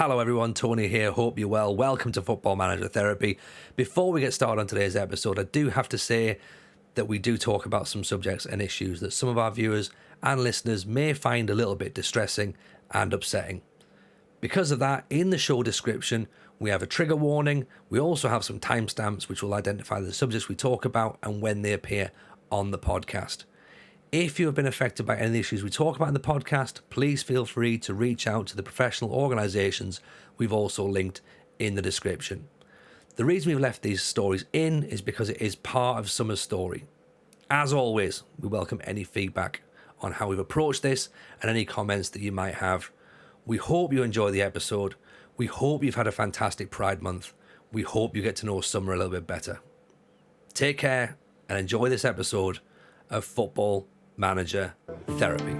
Hello everyone, Tony here, hope you're well. Welcome to Football Manager Therapy. Before we get started on today's episode, I do have to say that we do talk about some subjects and issues that some of our viewers and listeners may find a little bit distressing and upsetting. Because of that, in the show description, we have a trigger warning. We also have some timestamps which will identify the subjects we talk about and when they appear on the podcast. If you have been affected by any of the issues we talk about in the podcast, please feel free to reach out to the professional organisations we've also linked in the description. The reason we've left these stories in is because it is part of Summer's story. As always, we welcome any feedback on how we've approached this and any comments that you might have. We hope you enjoy the episode. We hope you've had a fantastic Pride Month. We hope you get to know Summer a little bit better. Take care and enjoy this episode of Football Manager Therapy.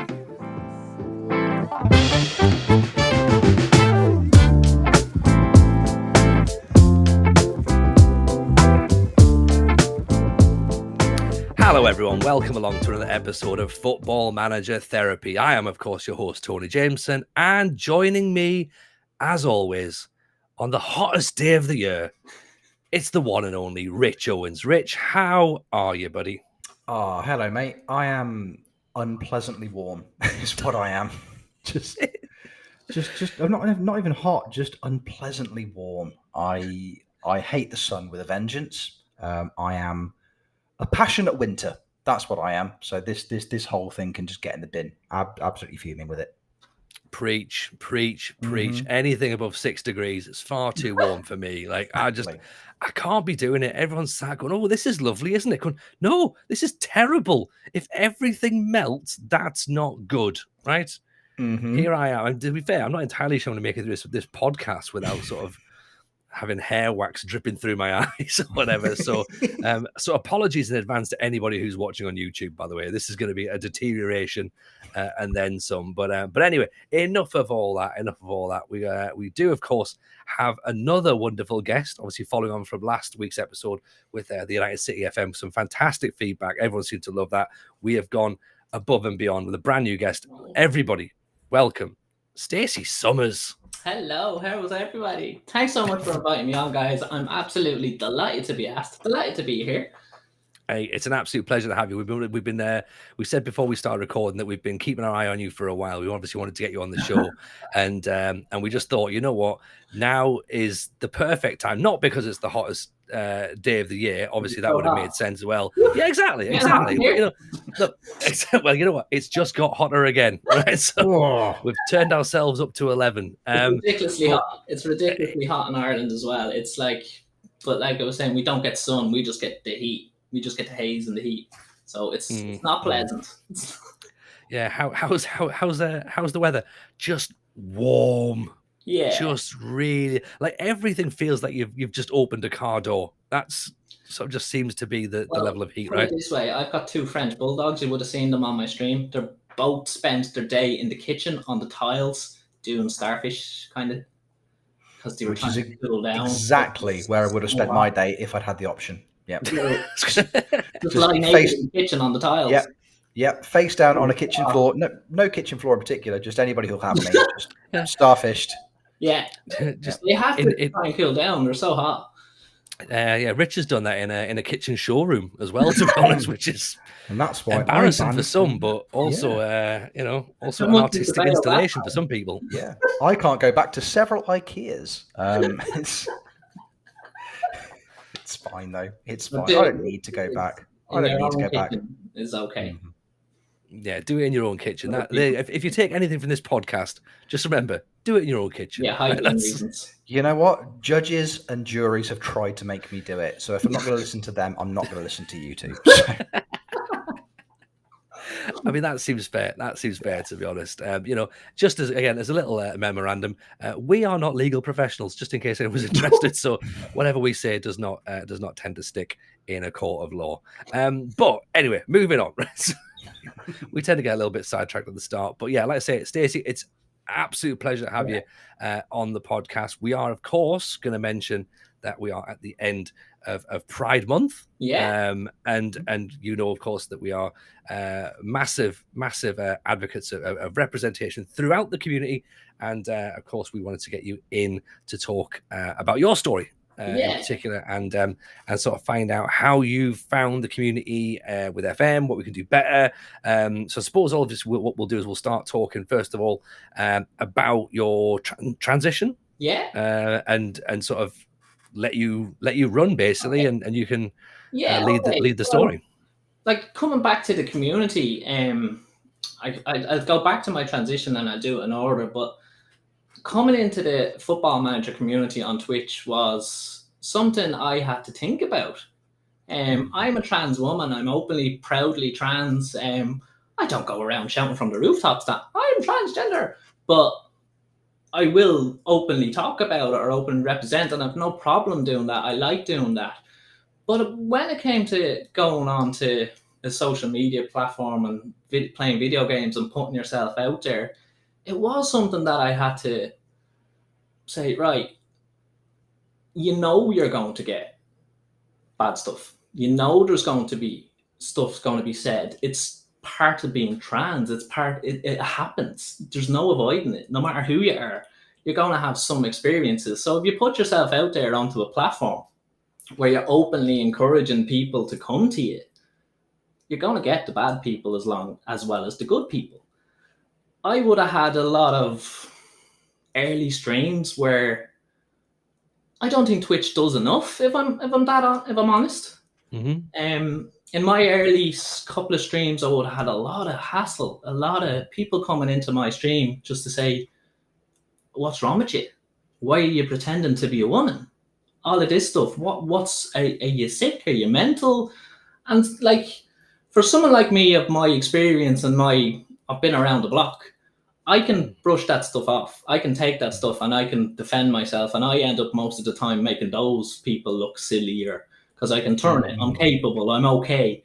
Hello everyone, welcome along to another episode of Football Manager Therapy. I am of course your host Tony Jameson, and joining me as always on the hottest day of the year, it's the one and only Rich Owens. Rich, how are you, buddy? Oh, hello, mate. I am unpleasantly warm. Is what I am. Just I'm not even hot. Just unpleasantly warm. I hate the sun with a vengeance. I am a passionate winter. That's what I am. So this whole thing can just get in the bin. Absolutely fuming with it. Preach. Anything above 6 degrees, it's far too warm for me. Like, I can't be doing it. Everyone's sat going, oh, this is lovely, isn't it? Going, no, this is terrible. If everything melts, that's not good, right? Mm-hmm. Here I am. And to be fair, I'm not entirely sure I'm going to make it through this podcast without sort of having hair wax dripping through my eyes or whatever. So apologies in advance to anybody who's watching on YouTube, by the way. This is going to be a deterioration and then some. But anyway, enough of all that. We do, of course, have another wonderful guest, obviously following on from last week's episode with the United City FM. Some fantastic feedback. Everyone seemed to love that. We have gone above and beyond with a brand new guest. Everybody, welcome, Stacey Summers. Hello, how's everybody? Thanks so much for inviting me on, guys. I'm absolutely delighted to be asked. Delighted to be here. Hey, it's an absolute pleasure to have you. We've been we said before we started recording that we've been keeping our eye on you for a while. We obviously wanted to get you on the show, and we just thought, you know what, now is the perfect time. Not because it's the hottest day of the year. Obviously, that would have made sense as well. Yeah, exactly. But, well, you know what? It's just got hotter again, right? So we've turned ourselves up to 11. It's ridiculously hot. It's ridiculously hot in Ireland as well. It's like, but like I was saying, we don't get sun. We just get the heat. We just get the haze and the heat. So it's not pleasant. Yeah. How's the weather? Just warm. Yeah. Just really, like, everything feels like you've just opened a car door. That's sort of just seems to be the level of heat, right? This way, I've got 2 French bulldogs. You would have seen them on my stream. They're both spent their day in the kitchen on the tiles doing starfish, kind of, because they were trying to cool down. Exactly where I would have spent my day if I'd had the option. Yeah. Just lying naked in the kitchen on the tiles. Yep. Face down on a kitchen floor. No kitchen floor in particular. Just anybody who'll have me. Just starfished. Yeah. They have to try and cool down. They're so hot. Rich has done that in a kitchen showroom as well, to be honest, which is and that's why embarrassing for some, but also also an artistic installation for some people. Yeah, I can't go back to several IKEAs. It's fine though. It's fine. I don't need to go back. It's okay. Mm-hmm. Yeah, do it in your own kitchen. If you take anything from this podcast, just remember, do it in your own kitchen. Yeah, reasons. You know what? Judges and juries have tried to make me do it. So if I'm not going to listen to them, I'm not going to listen to you two. I mean, that seems fair. To be honest. Just as a little memorandum, we are not legal professionals, just in case anyone was interested. So whatever we say does not tend to stick in a court of law. But anyway, moving on. We tend to get a little bit sidetracked at the start, but yeah, like I say, Stacey, it's absolute pleasure to have you on the podcast. We are, of course, going to mention that we are at the end of Pride Month. And you know, of course, that we are massive advocates of representation throughout the community. And of course, we wanted to get you in to talk about your story in particular, and sort of find out how you found the community with FM, what we can do better. So I suppose all of this, what we'll do is we'll start talking first of all about your transition, and sort of let you run basically, and you can lead the story. Like coming back to the community, I'll go back to my transition and I'll do it in order, but coming into the Football Manager community on Twitch was something I had to think about. I'm a trans woman. I'm openly, proudly trans. I don't go around shouting from the rooftops that I'm transgender, but I will openly talk about it or openly represent, and I've no problem doing that. I like doing that. But when it came to going on to a social media platform and playing video games and putting yourself out there, it was something that I had to say, right, you know you're going to get bad stuff. You know there's going to be stuff's going to be said. It's part of being trans. It happens. There's no avoiding it. No matter who you are, you're going to have some experiences. So if you put yourself out there onto a platform where you're openly encouraging people to come to you, you're going to get the bad people as well as the good people. I would have had a lot of early streams where I don't think Twitch does enough. If I'm honest, in my early couple of streams, I would have had a lot of hassle, a lot of people coming into my stream just to say, "What's wrong with you? Why are you pretending to be a woman?" All of this stuff. Are you sick? Are you mental? And like, for someone like me of my experience and I've been around the block, I can brush that stuff off. I can take that stuff and I can defend myself. And I end up most of the time making those people look sillier because I can turn it. I'm capable. I'm okay.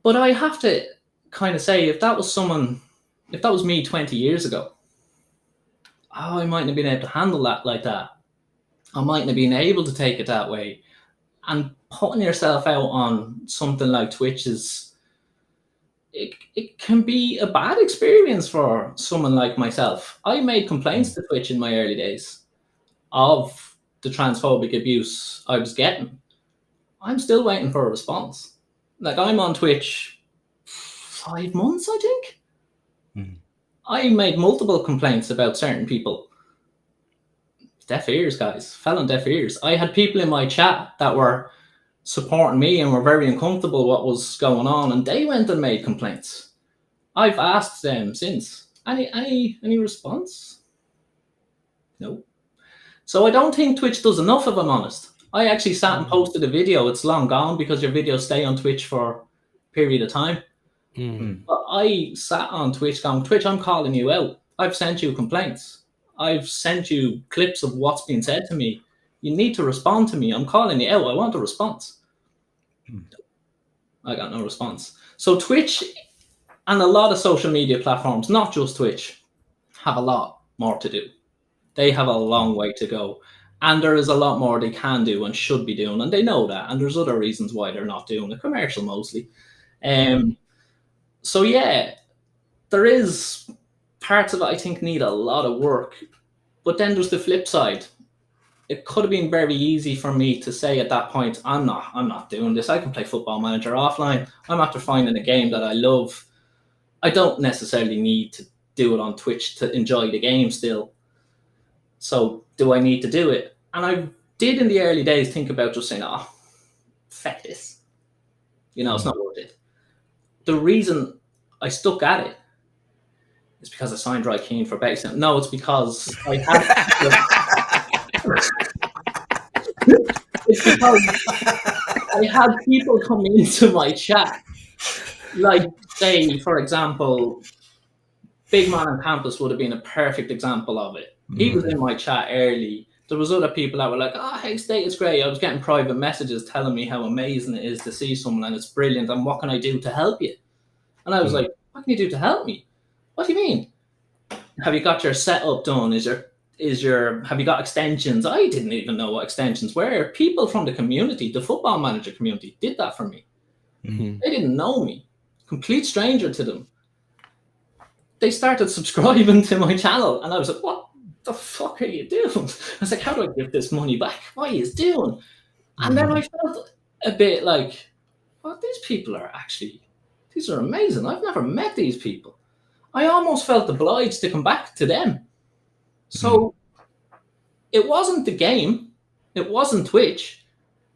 But I have to kind of say, if that was me 20 years ago, I mightn't have been able to handle that like that. I mightn't have been able to take it that way. And putting yourself out on something like Twitch it can be a bad experience for someone like myself. I made complaints to Twitch in my early days of the transphobic abuse I was getting. I'm still waiting for a response. Like, I'm on Twitch 5 months, I think. I made multiple complaints about certain people. Deaf ears, guys. Fell on deaf ears. I had people in my chat that were supporting me and were very uncomfortable what was going on, and they went and made complaints. I've asked them since. Any response? No. So I don't think Twitch does enough, if I'm honest. I actually sat and posted a video. It's long gone because your videos stay on Twitch for a period of time. But I sat on Twitch going, Twitch, I'm calling you out. I've sent you complaints. I've sent you clips of what's been said to me. You need to respond to me. I'm calling you out. I want a response. I got no response. So Twitch and a lot of social media platforms, not just Twitch, have a lot more to do. They have a long way to go. And there is a lot more they can do and should be doing. And they know that. And there's other reasons why they're not doing it. Commercial mostly. So yeah, there is parts of it I think need a lot of work. But then there's the flip side. It could have been very easy for me to say at that point, I'm not doing this. I can play Football Manager offline. I'm after finding a game that I love. I don't necessarily need to do it on Twitch to enjoy the game still. So do I need to do it? And I did in the early days think about just saying, fuck this. It's not worth it. The reason I stuck at it is because I signed Roy Keane for base. No, it's because I had people come into my chat. Like, say, for example, Big Man on Campus would have been a perfect example of it. He was in my chat early. There was other people that were like, hey, State is great. I was getting private messages telling me how amazing it is to see someone and it's brilliant and what can I do to help you? And I was like, what can you do to help me? What do you mean? have you got your setup done? Have you got extensions? I didn't even know what extensions were. People from the community, the football manager community, did that for me. Mm-hmm. They didn't know me. Complete stranger to them. They started subscribing to my channel, and I was like, what the fuck are you doing? I was like, how do I give this money back? What are you doing? And then I felt a bit like, well, these people are these are amazing. I've never met these people. I almost felt obliged to come back to them. So it wasn't the game. It wasn't Twitch.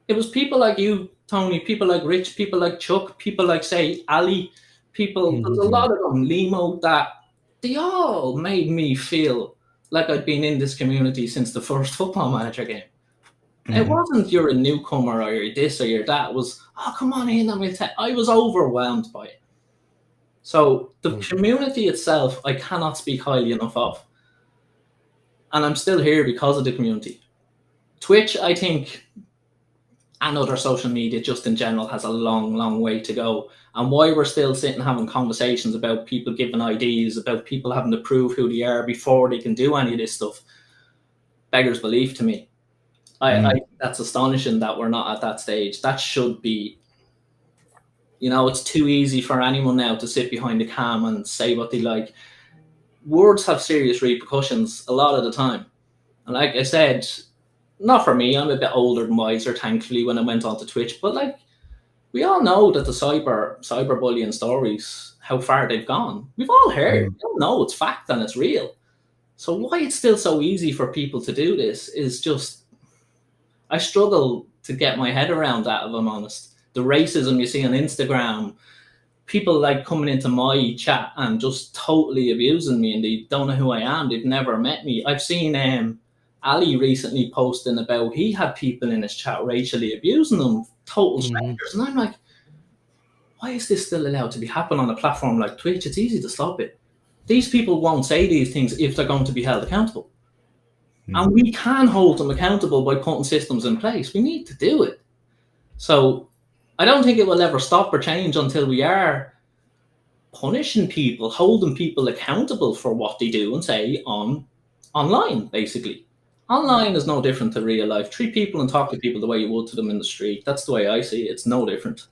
It was people like you, Tony, people like Rich, people like Chuck, people like, say, Ali, people, there's a lot of them, Limo, that they all made me feel like I'd been in this community since the first Football Manager game. It wasn't you're a newcomer or you're this or you're that. It was, oh, come on in. I was overwhelmed by it. So the community itself, I cannot speak highly enough of. And I'm still here because of the community. Twitch, I think, and other social media just in general has a long, long way to go. And why we're still sitting having conversations about people giving IDs, about people having to prove who they are before they can do any of this stuff, beggars belief to me. That's astonishing that we're not at that stage. That should be, it's too easy for anyone now to sit behind the cam and say what they like. Words have serious repercussions a lot of the time. And like I said, not for me, I'm a bit older and wiser, thankfully, when I went onto Twitch. But we all know that the cyberbullying stories, how far they've gone. We've all heard. We all know it's fact and it's real. So why it's still so easy for people to do this is just, I struggle to get my head around that, if I'm honest. The racism you see on Instagram, people coming into my chat and just totally abusing me, and they don't know who I am. They've never met me. I've seen Ali recently posting about he had people in his chat racially abusing them, total strangers. And I'm like, why is this still allowed to be happening on a platform like Twitch? It's easy to stop it. These people won't say these things if they're going to be held accountable. And we can hold them accountable by putting systems in place. We need to do it. So I don't think it will ever stop or change until we are punishing people, holding people accountable for what they do and say online, basically. Online is no different to real life. Treat people and talk to people the way you would to them in the street. That's the way I see it. It's no different.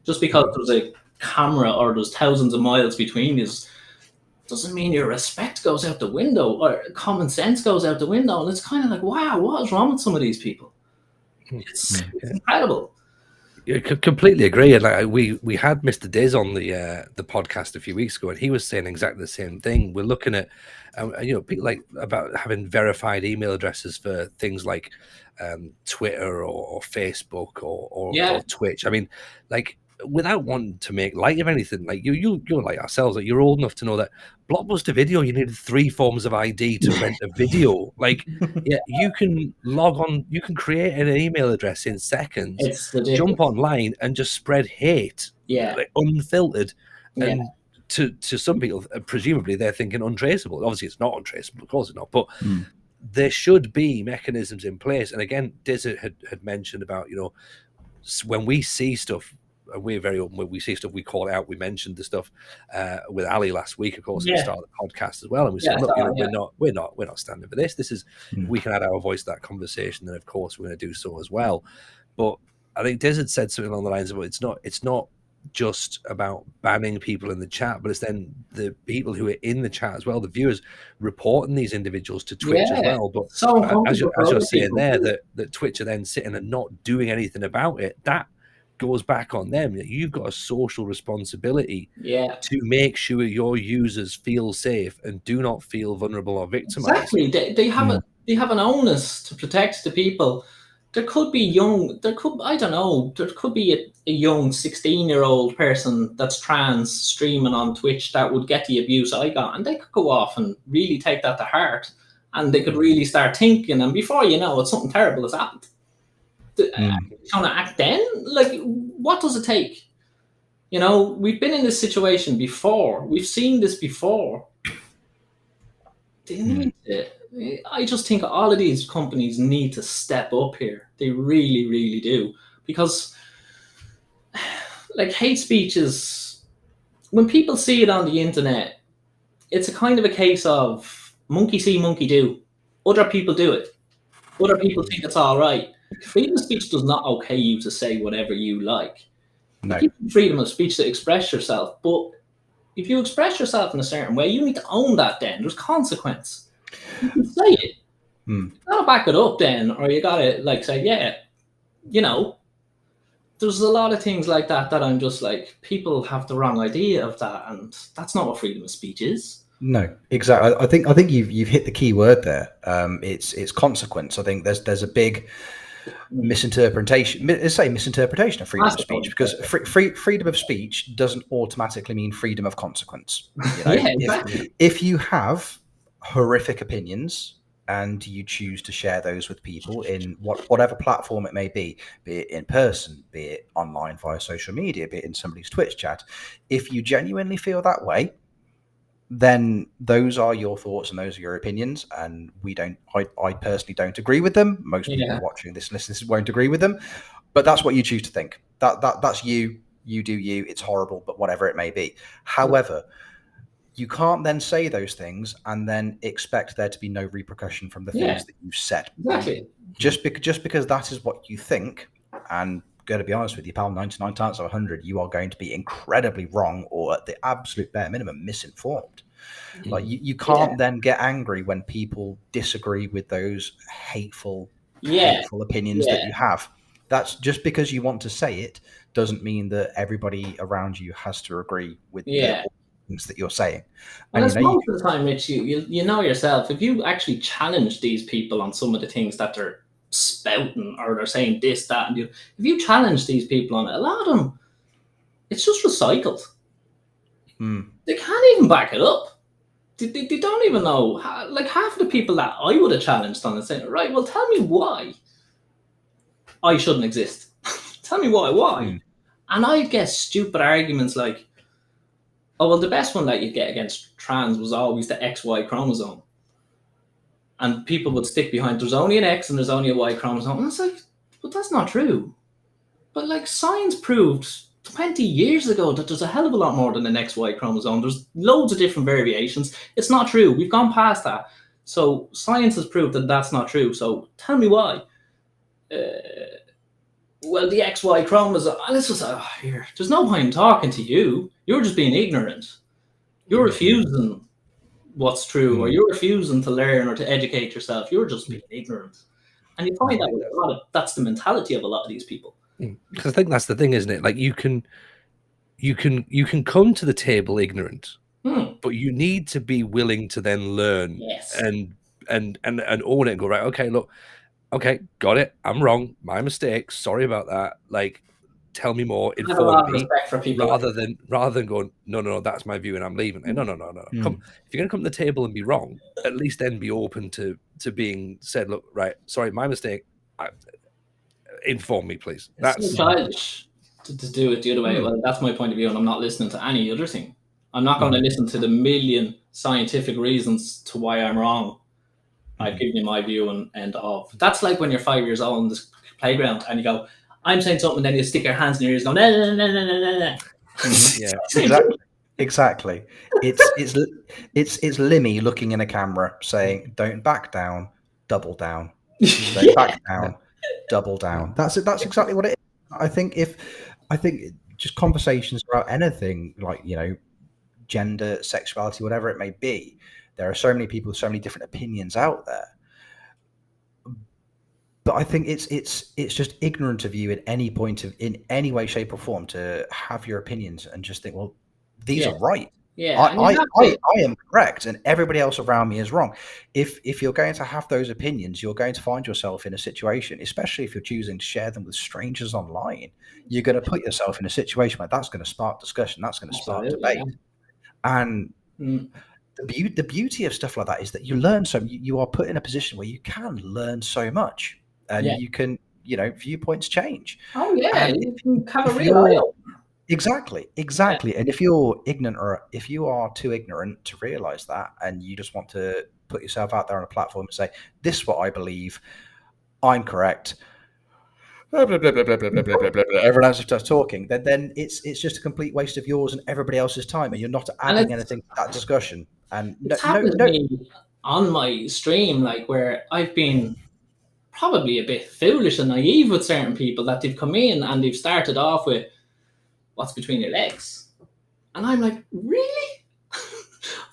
Just because there's a camera or there's thousands of miles between you doesn't mean your respect goes out the window or common sense goes out the window. And it's kind of like, wow, what is wrong with some of these people? It's incredible. I completely agree. And we had Mr. Diz on the podcast a few weeks ago, and he was saying exactly the same thing. We're looking at people about having verified email addresses for things like Twitter or Facebook or Twitch. I mean, without wanting to make light of anything, you're like ourselves, you're old enough to know that Blockbuster Video, you needed 3 forms of ID to rent a video. You can log on, you can create an email address in seconds, jump online and just spread hate, unfiltered. And to some people, presumably they're thinking untraceable. Obviously it's not untraceable, of course it's not, but there should be mechanisms in place. And again, Diz had mentioned about, when we see stuff, we're very open. When we see stuff, we call it out. We mentioned the stuff with Ali last week, of course, at the start of the podcast as well. And we said, look, we're not standing for this. This is we can add our voice to that conversation, and of course we're going to do so as well. But I think Des had said something along the lines of, it's not just about banning people in the chat, but it's then the people who are in the chat as well, the viewers, reporting these individuals to Twitch as well. But as you're saying there, that Twitch are then sitting and not doing anything about it, that goes back on them. You've got a social responsibility to make sure your users feel safe and do not feel vulnerable or victimized. Exactly. They have an onus to protect the people. There could be there could be a young 16-year-old person that's trans streaming on Twitch that would get the abuse I got, and they could go off and really take that to heart, and they could really start thinking, and before you know it, something terrible has happened. Trying to act then? What does it take? We've been in this situation before. We've seen this before. They need to, I just think all of these companies need to step up here. They really, really do. Because, hate speech is, when people see it on the internet, it's a kind of a case of monkey see, monkey do. Other people do it. Other people think it's all right. Freedom of speech does not okay you to say whatever you like. No. You give freedom of speech to express yourself, but if you express yourself in a certain way, you need to own that then. There's consequence. You can say it. You gotta back it up then, or you gotta like say, yeah, you know, there's a lot of things like that I'm just like, people have the wrong idea of that, and that's not what freedom of speech is. No, exactly. I think you've hit the key word there. It's consequence. I think there's a big misinterpretation. Let's say misinterpretation of freedom of speech, because freedom of speech doesn't automatically mean freedom of consequence. You know, exactly. if you have horrific opinions and you choose to share those with people in whatever platform it may be it in person, be it online via social media, be it in somebody's Twitch chat, if you genuinely feel that way, then those are your thoughts and those are your opinions, and I personally don't agree with them. Most people watching this won't agree with them, but that's what you choose to think. That's you do you. It's horrible, but whatever it may be. However, you can't then say those things and then expect there to be no repercussion from the things that you've said. Exactly. Just because that is what you think, and going to be honest with you, pal, 99 times out of 100, you are going to be incredibly wrong, or at the absolute bare minimum, misinformed. Like you can't then get angry when people disagree with those hateful opinions that you have. That's just because you want to say it doesn't mean that everybody around you has to agree with the things that you're saying. And most of the time, Mitch, you know yourself, if you actually challenge these people on some of the things that they're spouting, or they're saying this, that, and if you challenge these people on it, a lot of them, it's just recycled. They can't even back it up. They don't even know. Like half of the people that I would have challenged on it saying, right, well, tell me why I shouldn't exist. Tell me why. And I'd get stupid arguments like, oh, well, the best one that you'd get against trans was always the XY chromosome. And people would stick behind, there's only an X and there's only a Y chromosome. And it's like, but that's not true. But like science proved 20 years ago that there's a hell of a lot more than an XY chromosome. There's loads of different variations. It's not true. We've gone past that. So science has proved that that's not true. So tell me why. Well, the XY chromosome, and it's just, here, there's no point in talking to you. You're just being ignorant. You're refusing what's true, or you're refusing to learn or to educate yourself. You're just being ignorant. And you find that that's the mentality of a lot of these people. Because I think that's the thing, isn't it? Like you can come to the table ignorant, but you need to be willing to then learn and own it and go, right, okay, look, okay, got it. I'm wrong. My mistake. Sorry about that. Like, tell me more. Inform me. Rather than going, no, that's my view and I'm leaving. No. Come, if you're going to come to the table and be wrong, at least then be open to being said, look, right, sorry, my mistake. Inform me, please. That's so childish to do it the other way. Well, that's my point of view, and I'm not listening to any other thing. I'm not going to listen to the million scientific reasons to why I'm wrong. I've given you my view and end of. That's like when you're 5 years old on this playground and you go, I'm saying something, and then you stick your hands in your ears and go, no. Yeah, exactly. It's Limmy looking in a camera saying, don't back down, double down. Don't back down, double down. That's exactly what it is. I think just conversations about anything, like, you know, gender, sexuality, whatever it may be, there are so many people with so many different opinions out there. But I think it's just ignorant of you in any way, shape, or form to have your opinions and just think, well, these are right. Yeah, I am correct, and everybody else around me is wrong. If you're going to have those opinions, you're going to find yourself in a situation, especially if you're choosing to share them with strangers online. You're going to put yourself in a situation where that's going to spark discussion, that's going to spark debate, and the beauty of stuff like that is that you learn so you are put in a position where you can learn so much, and you can, you know, viewpoints change. Oh yeah, you can have a real eye opener. Exactly. Yeah. And if you're ignorant, or if you are too ignorant to realize that, and you just want to put yourself out there on a platform and say, this is what I believe, I'm correct, blah, blah, blah, blah, blah, blah, blah, blah, blah, blah. Everyone else starts talking, then it's just a complete waste of yours and everybody else's time, and you're not adding anything to that discussion. And It's happened to me on my stream, like where I've been probably a bit foolish and naive with certain people, that they've come in and they've started off with what's between your legs. And I'm like, really?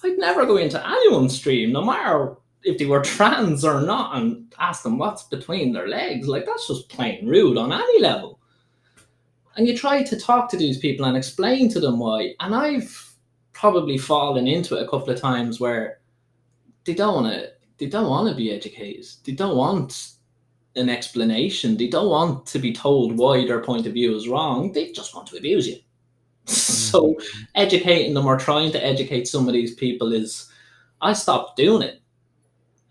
I'd never go into anyone's stream, no matter if they were trans or not, and ask them what's between their legs. Like, that's just plain rude on any level. And you try to talk to these people and explain to them why. And I've probably fallen into it a couple of times where they don't want to be educated. They don't want an explanation. They don't want to be told why their point of view is wrong. They just want to abuse you. So educating them or trying to educate some of these people I stopped doing it.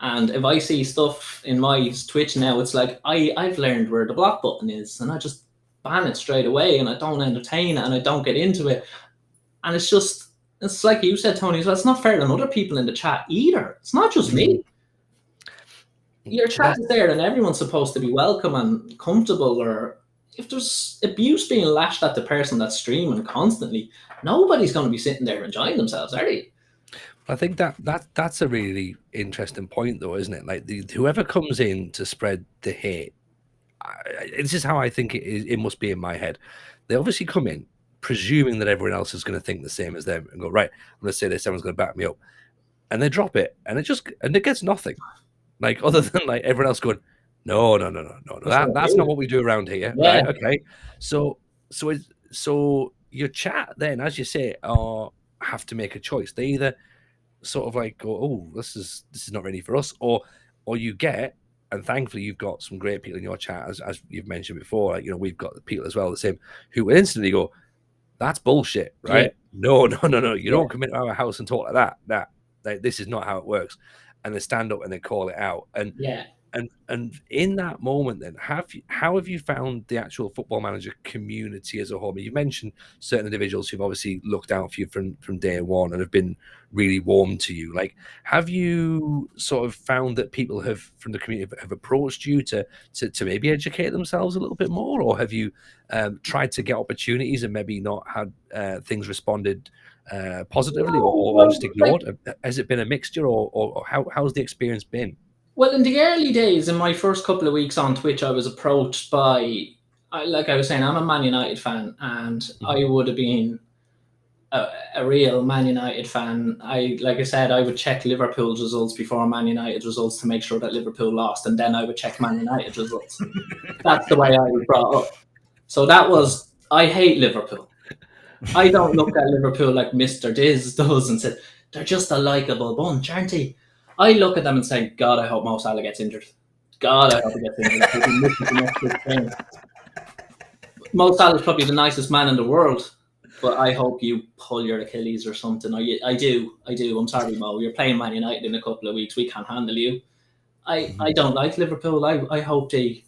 And if I see stuff in my Twitch now, it's like I've learned where the block button is, and I just ban it straight away, and I don't entertain it, and I don't get into it. And it's like you said, Tony, well, it's not fair on other people in the chat either. It's not just me. Your chat is there, and everyone's supposed to be welcome and comfortable. Or if there's abuse being lashed at the person that's streaming constantly, nobody's going to be sitting there enjoying themselves, are they? I think that's a really interesting point, though, isn't it? Like, whoever comes in to spread the hate, this is how I think it must be in my head. They obviously come in presuming that everyone else is going to think the same as them and go, right, I'm going to say this, everyone's going to back me up, and they drop it, and it gets nothing, like, other than like everyone else going, no, that's not what we do around here. Yeah. Right? Okay, so your chat then, as you say, have to make a choice. They either sort of like go, oh, this is not ready for us, or you get, and thankfully you've got some great people in your chat, as you've mentioned before, like, we've got the people as well the same, who instantly go, that's bullshit, right? Yeah. No, you don't come into our house and talk like that. Like, this is not how it works. And they stand up and they call it out. And in that moment, then, how have you found the actual Football Manager community as a whole? I mean, you mentioned certain individuals who've obviously looked out for you from day one and have been really warm to you. Like, have you sort of found that people from the community have approached you to maybe educate themselves a little bit more, or have you tried to get opportunities and maybe not had things responded positively, or just ignored? Has it been a mixture, or how's the experience been? Well, in the early days, in my first couple of weeks on Twitch, I was approached by, like I was saying, I'm a Man United fan, and I would have been a real Man United fan. Like I said, I would check Liverpool's results before Man United's results to make sure that Liverpool lost, and then I would check Man United's results. That's the way I was brought up. So I hate Liverpool. I don't look at Liverpool like Mr. Diz does and said, they're just a likeable bunch, aren't they? I look at them and say, God, I hope Mo Salah gets injured. God, I hope he gets injured. Mo Salah is probably the nicest man in the world, but I hope you pull your Achilles or something. I do. I'm sorry, Mo. You're playing Man United in a couple of weeks. We can't handle you. I don't like Liverpool. I hope it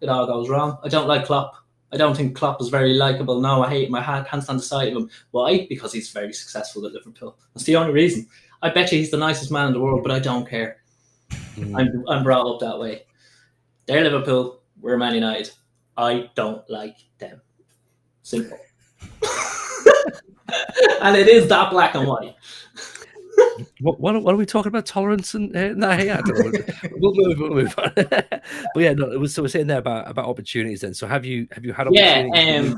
all goes wrong. I don't like Klopp. I don't think Klopp is very likeable. No, I hate him. I can't stand the sight of him. Why? Because he's very successful at Liverpool. That's the only reason. I bet you he's the nicest man in the world, but I don't care. I'm brought up that way. They're Liverpool. We're Man United. I don't like them. Simple. And it is that black and white. What are we talking about? Tolerance and we'll move on. But yeah, no, so we're saying there about opportunities. Then, so have you had opportunities? Yeah,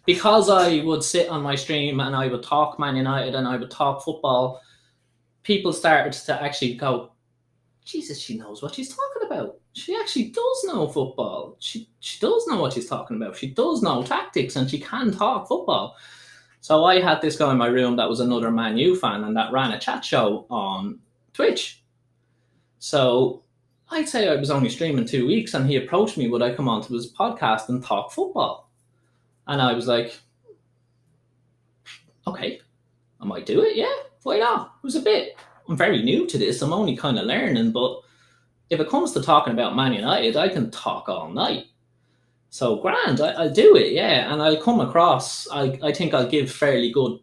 because I would sit on my stream and I would talk Man United and I would talk football, people started to actually go, Jesus, she knows what she's talking about. She actually does know football. She does know what she's talking about. She does know tactics and she can talk football. So I had this guy in my room that was another Man U fan and that ran a chat show on Twitch. So I'd say I was only streaming 2 weeks and he approached me, would I come on to his podcast and talk football? And I was like, okay, I might do it. Yeah, why not? I'm very new to this. I'm only kind of learning, but if it comes to talking about Man United, I can talk all night. So grand, I'll do it, yeah. And I'll come across, I think I'll give fairly good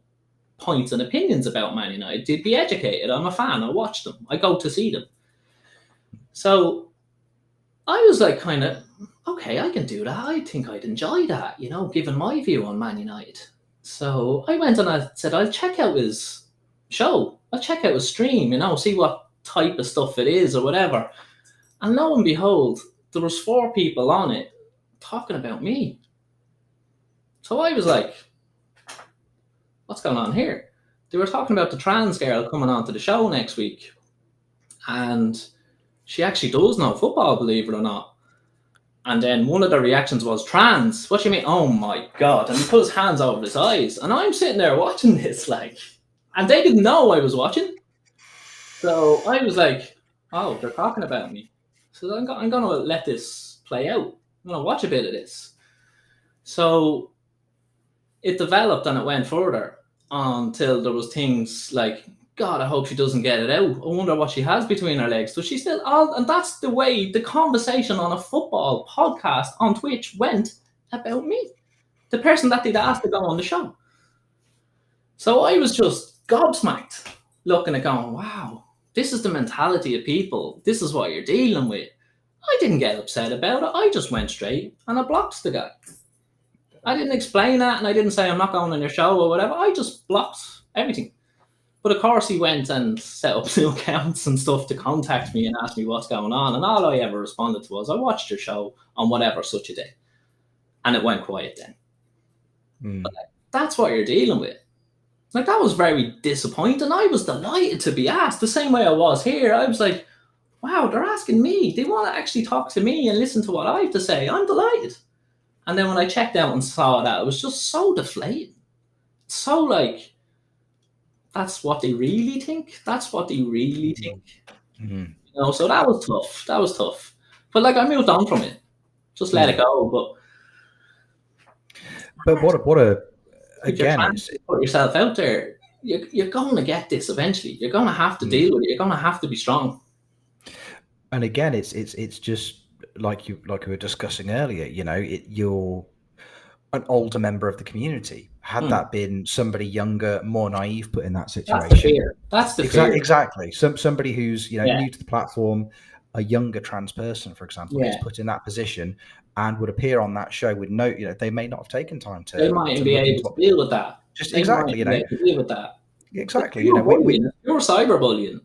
points and opinions about Man United. They'd be educated. I'm a fan. I watch them. I go to see them. So I was like kind of, okay, I can do that. I think I'd enjoy that, given my view on Man United. So I went and I said, I'll check out his show. I'll check out a stream, see what type of stuff it is or whatever. And lo and behold, there was 4 people on it talking about me. So I was like, what's going on here? They were talking about the trans girl coming on to the show next week. And she actually does know football, believe it or not. And then one of the reactions was, trans? What do you mean? Oh my God. And he put his hands over his eyes. And I'm sitting there watching this, and they didn't know I was watching. So I was like, oh, they're talking about me. So I'm going to let this play out. I'm going to watch a bit of this. So it developed and it went further until there was things like, God, I hope she doesn't get it out. I wonder what she has between her legs. So she's still all, and that's the way the conversation on a football podcast on Twitch went about me. The person that they'd asked to go on the show. So I was just gobsmacked, looking at going, wow, this is the mentality of people. This is what you're dealing with. I didn't get upset about it. I just went straight and I blocked the guy. I didn't explain that, and I didn't say I'm not going on your show or whatever. I just blocked everything. But of course he went and set up new accounts and stuff to contact me and ask me what's going on. And all I ever responded to was, I watched your show on whatever such a day. And it went quiet then. But that's what you're dealing with. That was very disappointing. I was delighted to be asked the same way I was here. I was like, wow, they're asking me. They want to actually talk to me and listen to what I have to say. I'm delighted. And then when I checked out and saw that, it was just so deflating. So that's what they really think. That's what they really think. Mm-hmm. So that was tough. That was tough. But I moved on from it. Just let it go. But what a again, put yourself out there. You're going to get this eventually. You're going to have to deal with it. You're going to have to be strong. And again, it's just like we were discussing earlier. You're an older member of the community. Had that been somebody younger, more naive, put in that situation, that's the fear. Exactly. Somebody who's new to the platform, a younger trans person, for example, is put in that position and would appear on that show with no, they may not have taken time to. They might be able to deal with that. Just exactly, deal with that. Exactly, you're cyberbullying.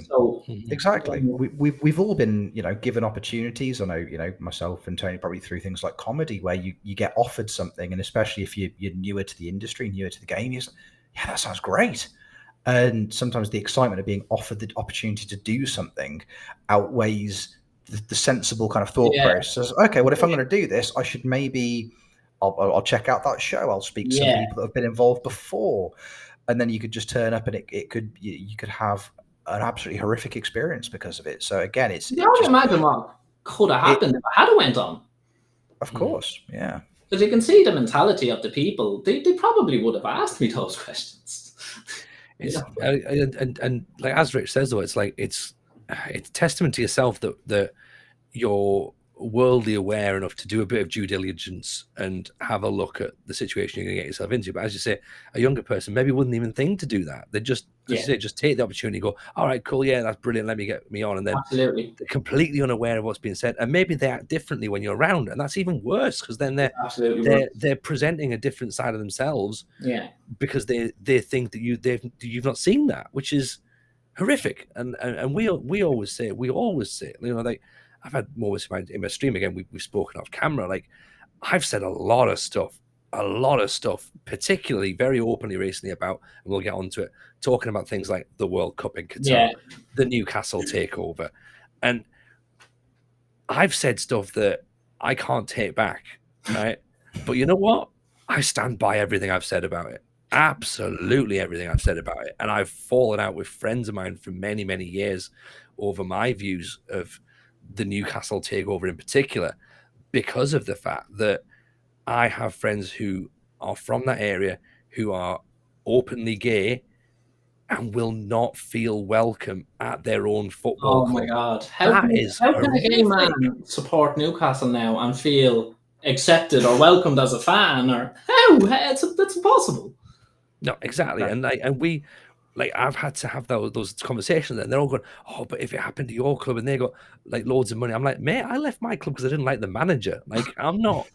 So exactly, we've all been given opportunities. I know myself and Tony probably through things like comedy where you get offered something, and especially if you're newer to the industry, newer to the game, you're like, yeah, that sounds great. And sometimes the excitement of being offered the opportunity to do something outweighs the sensible kind of thought process. Okay, well, if I'm going to do this, I should maybe I'll check out that show. I'll speak to some people that have been involved before, and then you could just turn up and you could have an absolutely horrific experience because of it. So again, imagine what could have happened if I had went on. Of course, yeah. Because you can see the mentality of the people. They probably would have asked me those questions. And like as Rich says, though, it's testament to yourself that you're worldly aware enough to do a bit of due diligence and have a look at the situation you're going to get yourself into. But as you say, a younger person maybe wouldn't even think to do that. They just take the opportunity, go, all right, cool, yeah, that's brilliant, let me get me on. And then they're completely unaware of what's being said. And maybe they act differently when you're around, and that's even worse because then they're presenting a different side of themselves because they think that you've not seen that, which is horrific. And we always say, like, I've had moments in my stream, again, we've spoken off camera, like I've said a lot of stuff, particularly very openly recently about, and we'll get onto it, talking about things like the World Cup in Qatar, the Newcastle takeover. And I've said stuff that I can't take back, right? But you know what? I stand by everything I've said about it. Absolutely everything I've said about it. And I've fallen out with friends of mine for many, many years over my views of the Newcastle takeover in particular, because of the fact that I have friends who are from that area who are openly gay and will not feel welcome at their own football club. My God. How can a gay man support Newcastle now and feel accepted or welcomed as a fan? Or that's impossible. No, exactly. And like I've had to have those conversations, and they're all going, "Oh, but if it happened to your club and they got like loads of money," I'm like, "Mate, I left my club because I didn't like the manager. Like, I'm not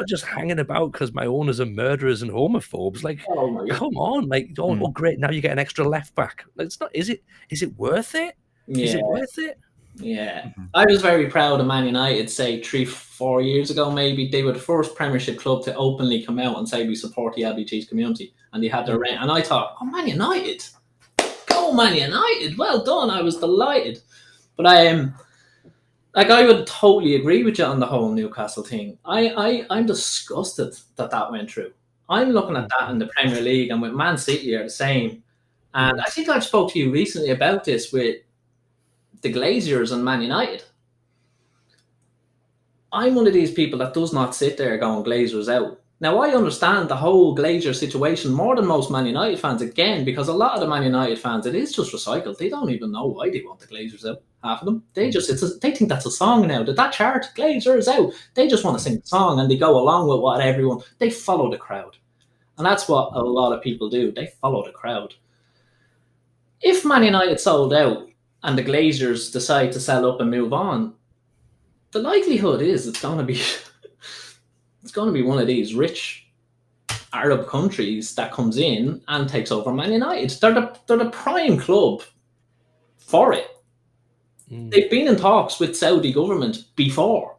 just hanging about because my owners are murderers and homophobes. Like, Oh my God. come on, like, oh, great, now you get an extra left back. Like, it's not. Is it worth it? Is it worth it?" Yeah, I was very proud of Man United, say 3-4 years ago, maybe. They were the first Premiership club to openly come out and say we support the LGBT community, and they had their rent. And I thought, oh, Man United, go Man United, well done. I was delighted. But I would totally agree with you on the whole Newcastle thing. I'm disgusted that went through. I'm looking at that in the Premier League, and with Man City are the same. And I think I've spoke to you recently about this with the Glazers and Man United. I'm one of these people that does not sit there going Glazers out. Now, I understand the whole Glazer situation more than most Man United fans, again, because a lot of the Man United fans, it is just recycled. They don't even know why they want the Glazers out, half of them. They think that's a song now. Did that chart, Glazers out? They just want to sing the song, and they go along with what everyone, they follow the crowd. And that's what a lot of people do. They follow the crowd. If Man United sold out, and the Glazers decide to sell up and move on, the likelihood is it's going to be one of these rich Arab countries that comes in and takes over Man United. They're the prime club for it. They've been in talks with Saudi government before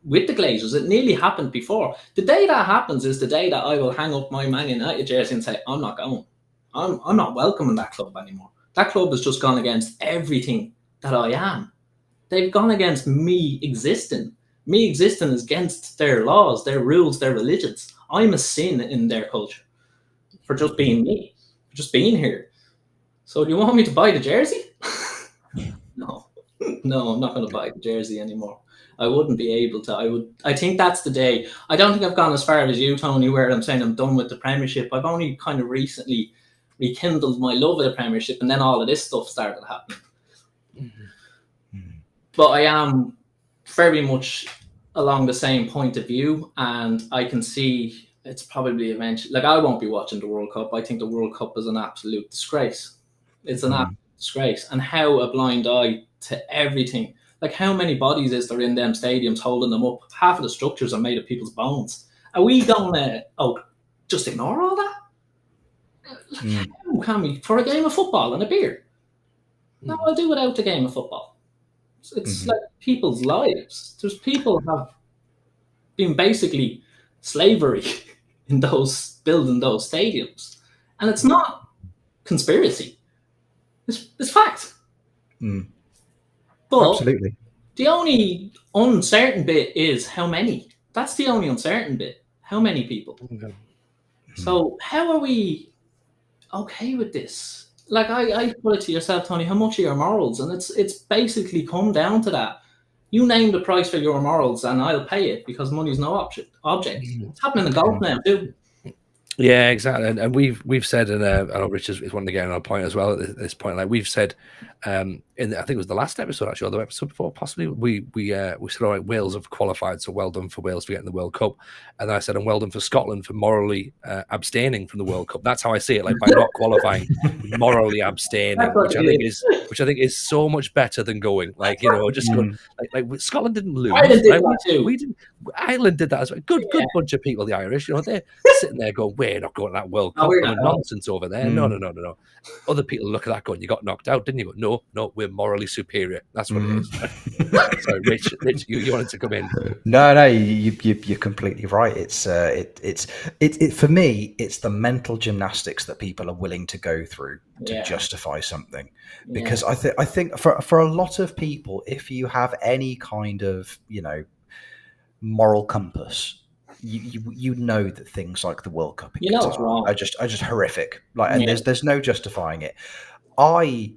with the Glazers. It nearly happened before. The day that happens is the day that I will hang up my Man United jersey and say, I'm not going. I'm not welcoming that club anymore. That club has just gone against everything that I am. They've gone against me existing. Me existing is against their laws, their rules, their religions. I'm a sin in their culture for just being me, for just being here. So do you want me to buy the jersey? No, I'm not going to buy the jersey anymore. I wouldn't be able to. I think that's the day. I don't think I've gone as far as you, Tony, where I'm saying I'm done with the Premiership. I've only kind of recently rekindled my love of the Premiership, and then all of this stuff started happening. But I am very much along the same point of view, and I can see it's probably eventually, like, I won't be watching the World Cup. I think the World Cup is an absolute disgrace. It's an absolute disgrace. And how a blind eye to everything. Like, how many bodies is there in them stadiums holding them up? Half of the structures are made of people's bones. Are we going to, just ignore all that? How can we, for a game of football and a beer? No, I'll do without the game of football. It's like people's lives. There's people have been basically slavery in building those stadiums. And it's not conspiracy. It's fact. But absolutely. The only uncertain bit is how many. That's the only uncertain bit. How many people? Okay. So how are we okay with this? Like, I put it to yourself, Tony, how much are your morals? And it's basically come down to that. You name the price for your morals and I'll pay it because money's no object. It's happening in golf now too. Yeah, exactly. And we've said, and I know Rich is wanting to get on our point as well at this point. Like we've said, I think it was the last episode, actually, or the episode before, possibly. We said, all right, Wales have qualified, so well done for Wales for getting the World Cup. And then I said, and well done for Scotland for morally abstaining from the World Cup. That's how I see it. Like, by not qualifying, morally abstaining, which I think is so much better than going. Like, just going, like Scotland didn't lose. Ireland did that too. We didn't. Ireland did that as well. Good bunch of people, the Irish. They're sitting there going, we're not going to that World Cup. Nonsense over there. No. Other people look at that going, you got knocked out, didn't you? No, we're morally superior. That's what it is. Sorry, Rich, you wanted to come in. No, you're completely right. It's for me, it's the mental gymnastics that people are willing to go through to justify something. Because I think for a lot of people, if you have any kind of moral compass, you know that things like the World Cup in Qatar are just horrific. Like, and there's no justifying it. I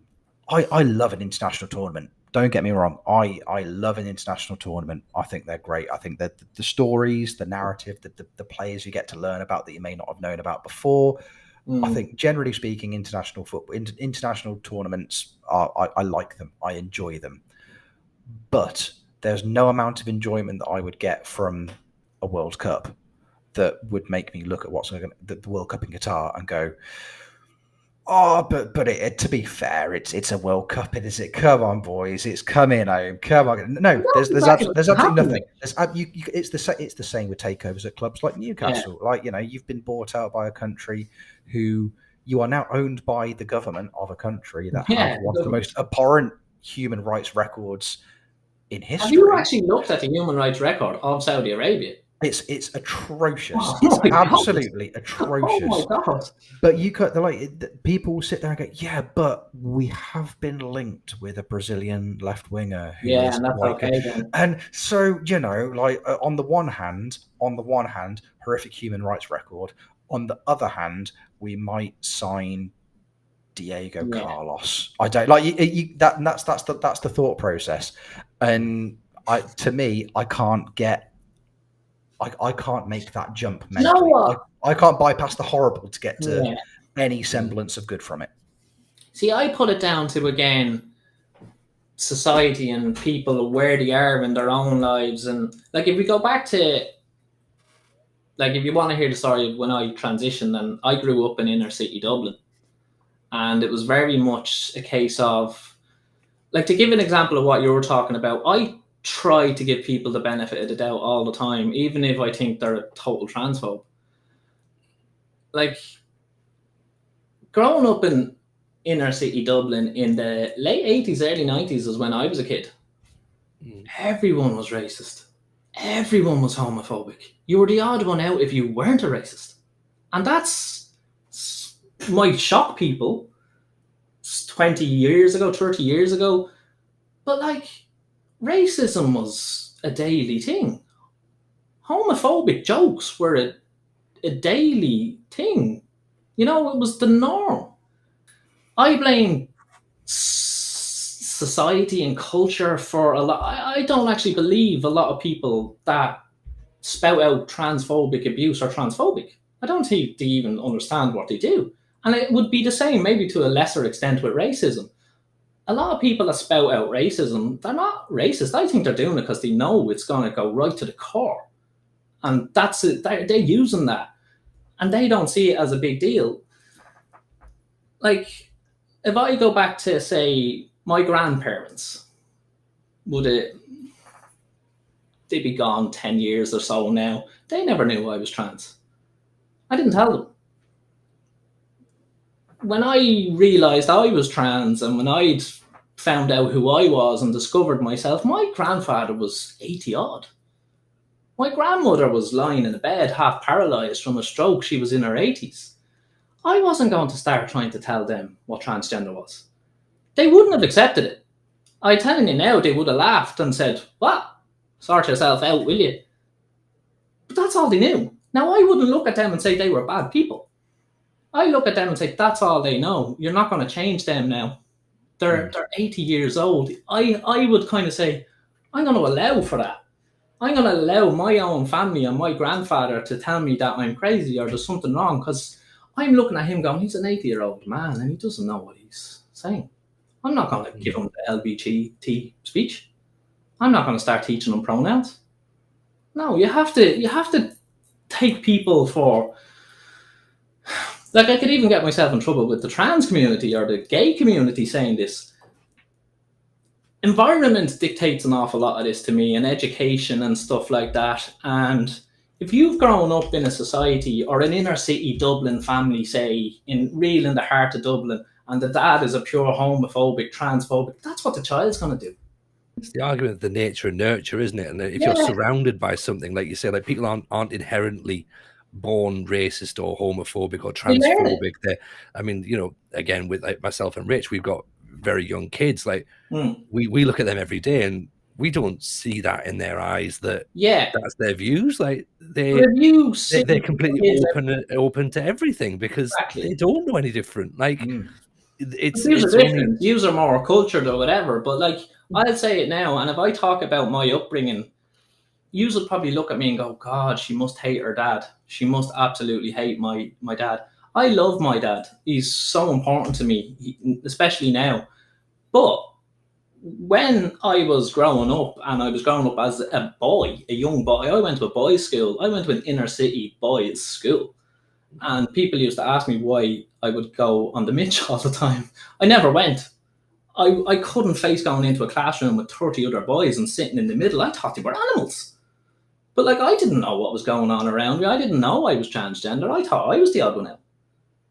love an international tournament. Don't get me wrong. I love an international tournament. I think they're great. I think that the stories, the narrative, the players you get to learn about that you may not have known about before. I think, generally speaking, international tournaments I like them. I enjoy them. But there's no amount of enjoyment that I would get from a World Cup that would make me look at what's the World Cup in Qatar and go, Oh, but to be fair, it's a World Cup, is it? Come on, boys, it's coming home. Come on, no, there's absolutely nothing. It's the same with takeovers at clubs like Newcastle. Yeah. Like, you've been bought out by a country who you are now owned by the government of a country that have one of the most abhorrent human rights records in history. Have you actually looked at the human rights record of Saudi Arabia? It's atrocious. It's absolutely atrocious. Oh my God. But people sit there and go, yeah, but we have been linked with a Brazilian left winger. Yeah, and that's okay then. And so, on the one hand, horrific human rights record. On the other hand, we might sign Diego Carlos. I don't that's the thought process. And to me, I can't make that jump mentally. You know what? I can't bypass the horrible to get to any semblance of good from it. See, I put it down to, again, society and people, where they are in their own lives. And like, if we go back to, like, if you want to hear the story of when I transitioned, and I grew up in inner city Dublin, and it was very much a case of, like, to give an example of what you were talking about, I try to give people the benefit of the doubt all the time, even if I think they're a total transphobe. Like, growing up in inner city Dublin in the late 80s, early 90s is when I was a kid. Everyone was racist. Everyone was homophobic. You were the odd one out if you weren't a racist. And that's might shock people 20 years ago, 30 years ago. But, like, racism was a daily thing. Homophobic jokes were a daily thing. You know, it was the norm. I blame society and culture for a lot. I don't actually believe a lot of people that spout out transphobic abuse are transphobic. I don't think they even understand what they do. And it would be the same, maybe to a lesser extent, with racism. A lot of people that spout out racism, they're not racist. I think they're doing it because they know it's going to go right to the core. And that's it. They're using that. And they don't see it as a big deal. Like, if I go back to, say, my grandparents, they'd be gone 10 years or so now. They never knew I was trans. I didn't tell them. When I realised I was trans, and when I'd found out who I was and discovered myself, my grandfather was 80 odd. My grandmother was lying in a bed, half paralysed from a stroke. She was in her 80s. I wasn't going to start trying to tell them what transgender was. They wouldn't have accepted it. I'm telling you now, they would have laughed and said, "What? Sort yourself out, will you?" But that's all they knew. Now, I wouldn't look at them and say they were bad people. I look at them and say, that's all they know. You're not going to change them now. They're 80 years old. I would kind of say, I'm going to allow for that. I'm going to allow my own family and my grandfather to tell me that I'm crazy or there's something wrong, because I'm looking at him going, he's an 80-year-old man and he doesn't know what he's saying. I'm not going to give him the LGBT speech. I'm not going to start teaching him pronouns. No, you have to take people for... Like, I could even get myself in trouble with the trans community or the gay community saying this. Environment dictates an awful lot of this to me, and education and stuff like that. And if you've grown up in a society or an inner city Dublin family, say, in the heart of Dublin, and the dad is a pure homophobic, transphobic, that's what the child's going to do. It's the argument of the nature and nurture, isn't it? And if you're surrounded by something, like you say, like people aren't inherently born racist or homophobic or transphobic. I mean, you know, again, with like myself and Rich, we've got very young kids. Like we look at them every day and we don't see that in their eyes that that's their views. Like they're completely open to everything because they don't know any different. Like it's views are more cultured or whatever. But like I'll say it now, and if I talk about my upbringing, you will probably look at me and go, God, she must hate her dad. She must absolutely hate my dad. I love my dad. He's so important to me, especially now. But when I was growing up, and I was growing up as a boy, a young boy, I went to a boys' school. I went to an inner city boys' school. And people used to ask me why I would go on the Mitch all the time. I never went. I couldn't face going into a classroom with 30 other boys and sitting in the middle. I thought they were animals. But like, I didn't know what was going on around me. I didn't know I was transgender. I thought I was the odd one out.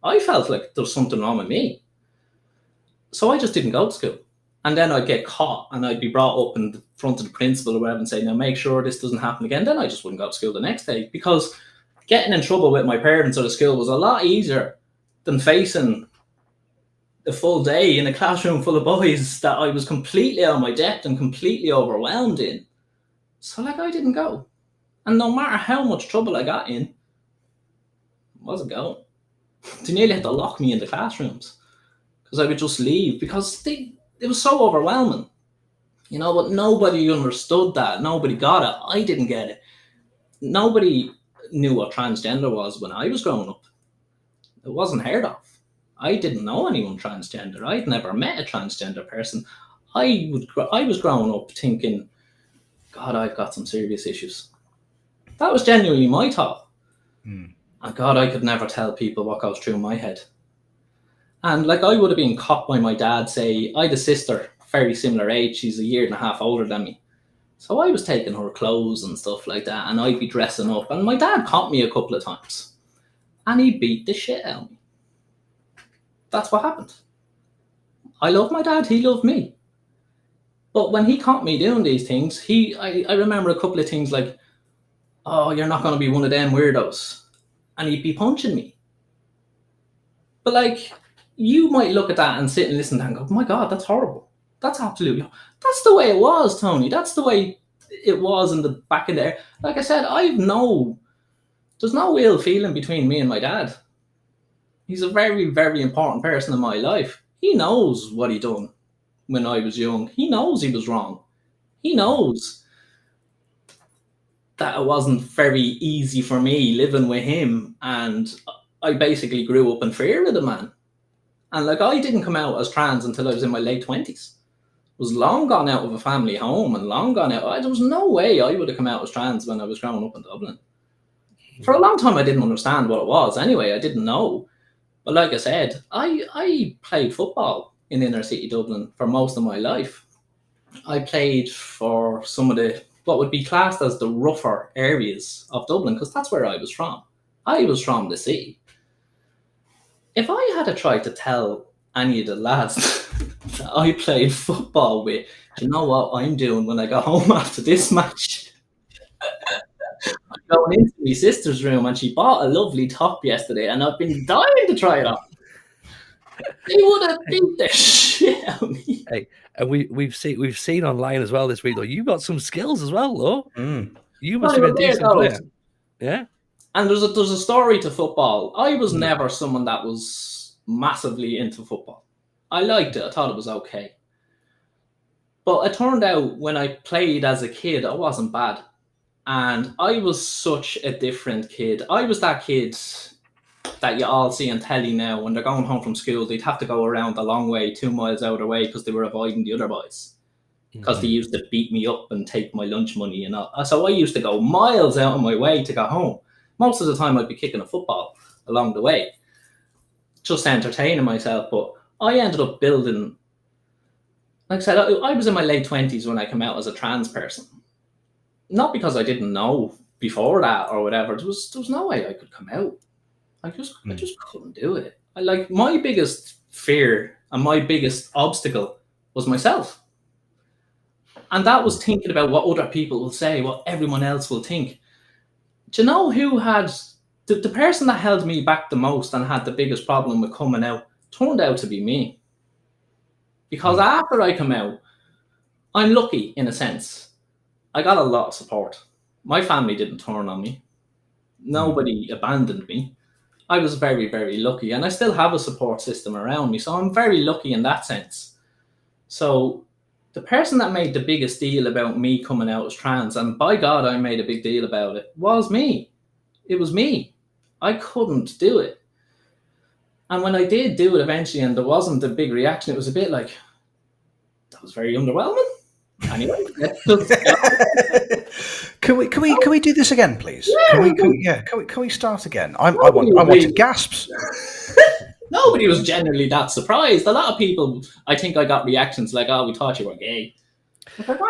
I felt like there was something wrong with me. So I just didn't go to school. And then I'd get caught and I'd be brought up in front of the principal or whatever and say, now make sure this doesn't happen again. Then I just wouldn't go to school the next day, because getting in trouble with my parents or the school was a lot easier than facing the full day in a classroom full of boys that I was completely out of my depth and completely overwhelmed in. So like, I didn't go. And no matter how much trouble I got in, I wasn't going. They nearly had to lock me in the classrooms because I would just leave, because it was so overwhelming. You know, but nobody understood that. Nobody got it. I didn't get it. Nobody knew what transgender was when I was growing up. It wasn't heard of. I didn't know anyone transgender. I'd never met a transgender person. I was growing up thinking, God, I've got some serious issues. That was genuinely my thought. And God, I could never tell people what goes through my head. And like, I would have been caught by my dad. Say, I had a sister, very similar age. She's a year and a half older than me. So I was taking her clothes and stuff like that, and I'd be dressing up. And my dad caught me a couple of times. And he beat the shit out of me. That's what happened. I love my dad. He loved me. But when he caught me doing these things, I remember a couple of things like, oh, you're not going to be one of them weirdos. And he'd be punching me. But like, you might look at that and sit and listen to that and go, oh my God, that's horrible. That's absolutely, that's the way it was, Tony. That's the way it was in the back in there. Like I said, there's no ill feeling between me and my dad. He's a very, very important person in my life. He knows what he done when I was young. He knows he was wrong. He knows that it wasn't very easy for me living with him, and I basically grew up in fear of the man. And like, I didn't come out as trans until I was in my late 20s. I was long gone out of a family home and long gone out. There was no way I would have come out as trans when I was growing up in Dublin. For a long time, I didn't understand what it was. Anyway, I didn't know. But like I said, I played football in inner city Dublin for most of my life. I played for some of what would be classed as the rougher areas of Dublin, because that's where I was from. I was from the city. If I had tried to tell any of the lads that I played football with, do you know what I'm doing when I go home after this match? I'm going into my sister's room and she bought a lovely top yesterday and I've been dying to try it on. They would have beat the shit out of me. Hey, and we've seen online as well this week, though. You've got some skills as well, though. You must have been a decent player. Yeah. And there's a story to football. I was never someone that was massively into football. I liked it. I thought it was okay. But it turned out when I played as a kid, I wasn't bad. And I was such a different kid. I was that kid that you all see on telly now. When they're going home from school, they'd have to go around the long way, 2 miles out of the way, because they were avoiding the other boys. Because they used to beat me up and take my lunch money and all. So I used to go miles out of my way to go home. Most of the time I'd be kicking a football along the way, just entertaining myself. But I ended up building, like I said, I was in my late 20s when I came out as a trans person. Not because I didn't know before that or whatever. There was no way I could come out. I just couldn't do it. My biggest fear and my biggest obstacle was myself. And that was thinking about what other people will say, what everyone else will think. Do you know who had the person that held me back the most and had the biggest problem with coming out turned out to be me. Because after I come out, I'm lucky in a sense. I got a lot of support. My family didn't turn on me. Nobody abandoned me. I was very, very lucky. And I still have a support system around me. So I'm very lucky in that sense. So the person that made the biggest deal about me coming out as trans, and by God, I made a big deal about it, was me. It was me. I couldn't do it. And when I did do it eventually, and there wasn't a big reaction, it was a bit like, that was very underwhelming. Anyway, let's just Can we do this again, please? Yeah, Can we start again? I wanted gasps. Nobody was generally that surprised. A lot of people, I think I got reactions like, "Oh, we thought you were gay."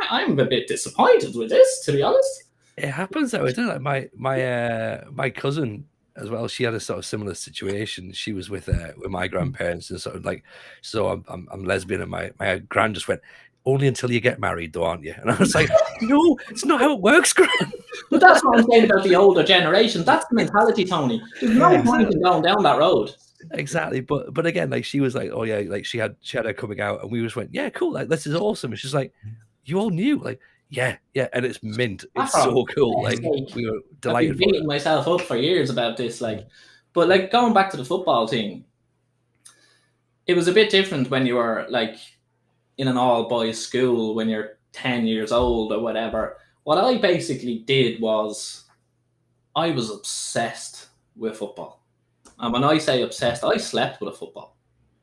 I'm a bit disappointed with this, to be honest. It happens though, isn't it? Like my cousin as well. She had a sort of similar situation. She was with my grandparents, and sort of like, so I'm lesbian, and my grand just went, "Only until you get married, though, aren't you?" And I was like, "No, it's not how it works, Gran." But that's what I'm saying about the older generation. That's the mentality, Tony. There's no point in going down that road. Exactly, but again, like she was like, "Oh yeah," like she had her coming out, and we just went, "Yeah, cool, like this is awesome." It's just like, you all knew, like, yeah, and it's mint. It's so cool. Like we were delighted. I've been beating myself up for years about this, like, but like going back to the football thing, it was a bit different when you were like in an all boys school when you're 10 years old or whatever. What I basically did was I was obsessed with football. And when I say obsessed, I slept with a football.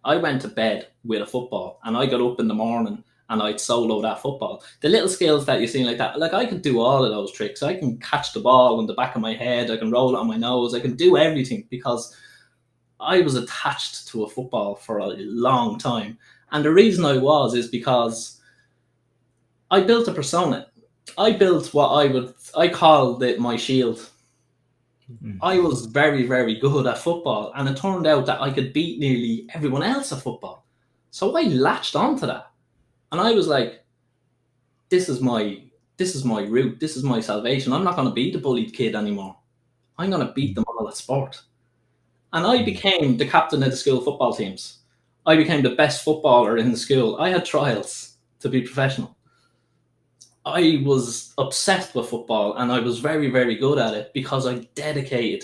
I went to bed with a football and I got up in the morning and I'd solo that football. The little skills that you see like that, like I could do all of those tricks. I can catch the ball on the back of my head. I can roll it on my nose. I can do everything because I was attached to a football for a long time. And the reason I was is because I built a persona. I built what I called it my shield. I was very, very good at football, and it turned out that I could beat nearly everyone else at football. So I latched onto that. And I was like, this is my route. This is my salvation. I'm not going to be the bullied kid anymore. I'm going to beat them all at sport. And I became the captain of the school football teams. I became the best footballer in the school. I had trials to be professional. I was obsessed with football and I was very, very good at it because I dedicated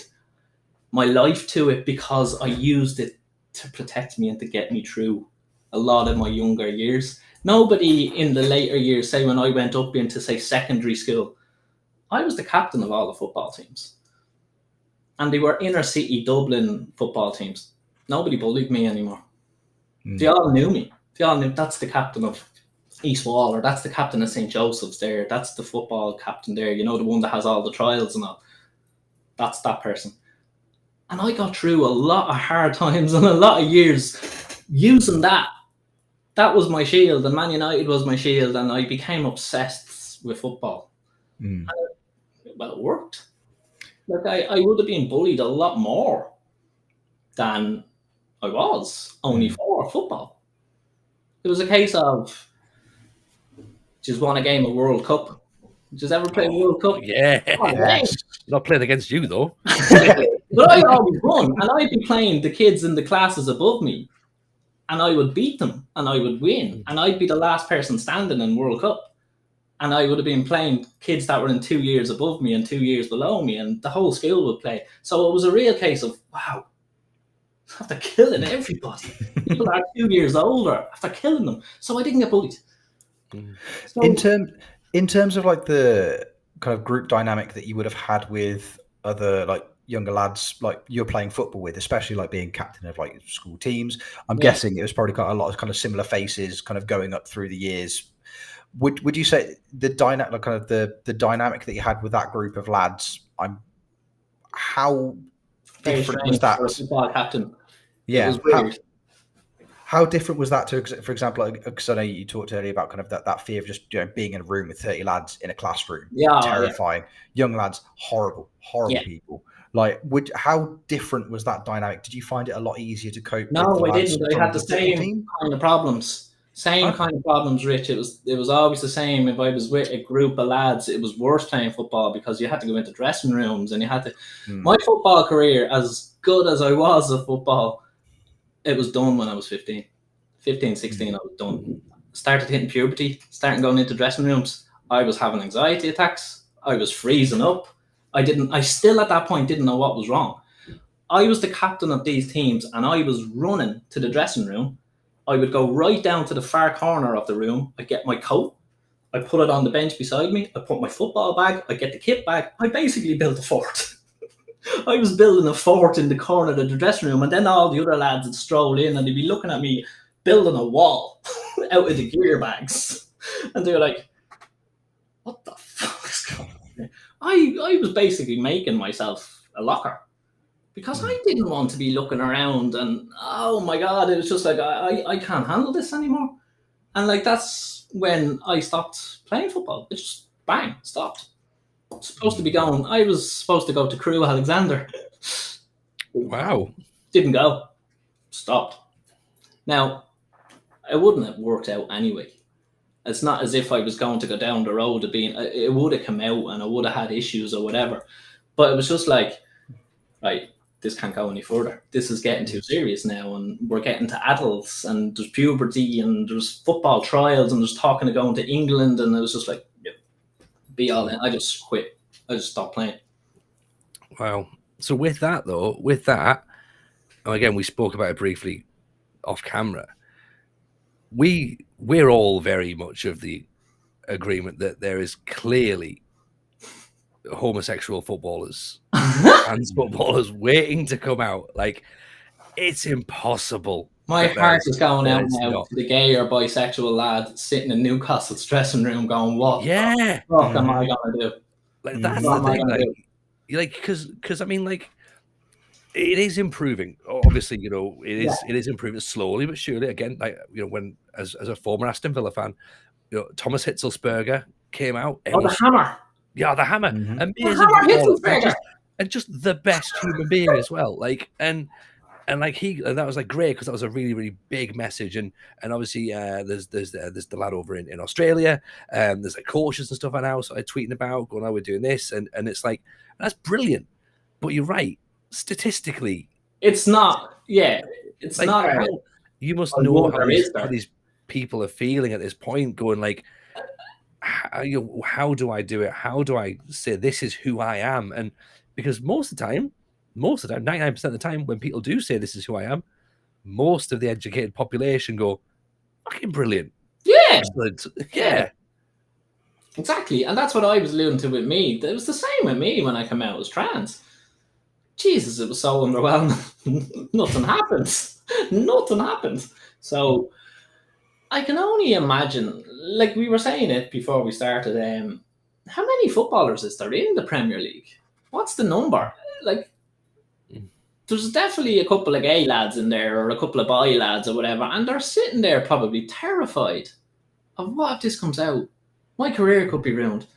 my life to it because I used it to protect me and to get me through a lot of my younger years. Nobody in the later years, say when I went up into, say, secondary school, I was the captain of all the football teams. And they were inner city Dublin football teams. Nobody bullied me anymore. They all knew me. They all knew that's the captain of East Wall, or that's the captain of St. Joseph's there. That's the football captain there. You know, the one that has all the trials and all. That's that person. And I got through a lot of hard times and a lot of years using that. That was my shield, and Man United was my shield, and I became obsessed with football. And it worked. Like I would have been bullied a lot more than I was only for football. It was a case of just won a game of World Cup. Just ever played World Cup? Yeah. Not playing against you though. But I always won, and I'd be playing the kids in the classes above me. And I would beat them, and I would win, and I'd be the last person standing in World Cup. And I would have been playing kids that were in 2 years above me and 2 years below me, and the whole school would play. So it was a real case of, wow, after killing everybody, people that are 2 years older, after killing them. So I didn't get bullied. So, in terms of like the kind of group dynamic that you would have had with other like younger lads like you're playing football with, especially like being captain of like school teams, I'm guessing it was probably got a lot of kind of similar faces kind of going up through the years. Would you say the dynamic, like kind of the dynamic that you had with that group of lads, how different was that? Football captain. Yeah. How different was that to, for example, because I know you talked earlier about kind of that fear of just being in a room with 30 lads in a classroom, terrifying. Young lads, horrible people. Like, how different was that dynamic? Did you find it a lot easier to cope? No, I didn't. I had the same kind of problems. Kind of problems, Rich. It was always the same. If I was with a group of lads, it was worse playing football because you had to go into dressing rooms and you had to. My football career, as good as I was at football, it was done when I was 15, 16. I was done. Started hitting puberty, starting going into dressing rooms. I was having anxiety attacks. I was freezing up. I still at that point didn't know what was wrong. I was the captain of these teams and I was running to the dressing room. I would go right down to the far corner of the room. I'd get my coat. I put it on the bench beside me. I put my football bag. I get the kit bag. I basically built a fort. I was building a fort in the corner of the dressing room, and then all the other lads would stroll in and they'd be looking at me building a wall out of the gear bags. And they were like, what the fuck is going on? I was basically making myself a locker because I didn't want to be looking around and, oh my God, it was just like, I can't handle this anymore. And like, that's when I stopped playing football. It just, bang, stopped. I was supposed to go to Crewe Alexander. Wow. Didn't go. Stopped. Now, it wouldn't have worked out anyway. It's not as if I was going to go down the road of being, it would have come out and I would have had issues or whatever. But it was just like, right, this can't go any further. This is getting too serious now, and we're getting to adults, and there's puberty, and there's football trials, and there's talking of going to England, and it was just like, yeah, be all in. I just quit. I just stopped playing. Wow. So with that, and again, we spoke about it briefly off camera. We're all very much of the agreement that there is clearly homosexual footballers, trans footballers waiting to come out. Like, it's impossible. My heart is going out now to the gay or bisexual lad sitting in Newcastle's dressing room going, what the fuck am I going to do? Like, that's the thing. Like, because I mean, like, it is improving. Obviously, you know, it is improving slowly but surely. Again, like, you know, when as a former Aston Villa fan, you know, Thomas Hitzelsberger came out. The Hammer. Yeah, the Hammer. Mm-hmm. Amazing. And just the best human being as well. Like, and like that was like great because that was a really, really big message. And obviously, there's the lad over in Australia. There's like coaches and stuff I now started tweeting about, going, oh, we're doing this, and it's like, that's brilliant. But you're right. Statistically, it's not. Yeah, it's like, not. You must know how these people are feeling at this point. Going like, how do I do it? How do I say this is who I am? And because most of the time, 99% of the time, when people do say this is who I am, most of the educated population go, fucking brilliant. Yeah, excellent. Yeah. Exactly, and that's what I was alluding to with me. It was the same with me when I came out as trans. Jesus, it was so underwhelming. Nothing happens. Nothing happens. So I can only imagine, like we were saying it before we started, how many footballers is there in the Premier League? What's the number? Like, there's definitely a couple of gay lads in there or a couple of bi lads or whatever, and they're sitting there probably terrified of what if this comes out? My career could be ruined.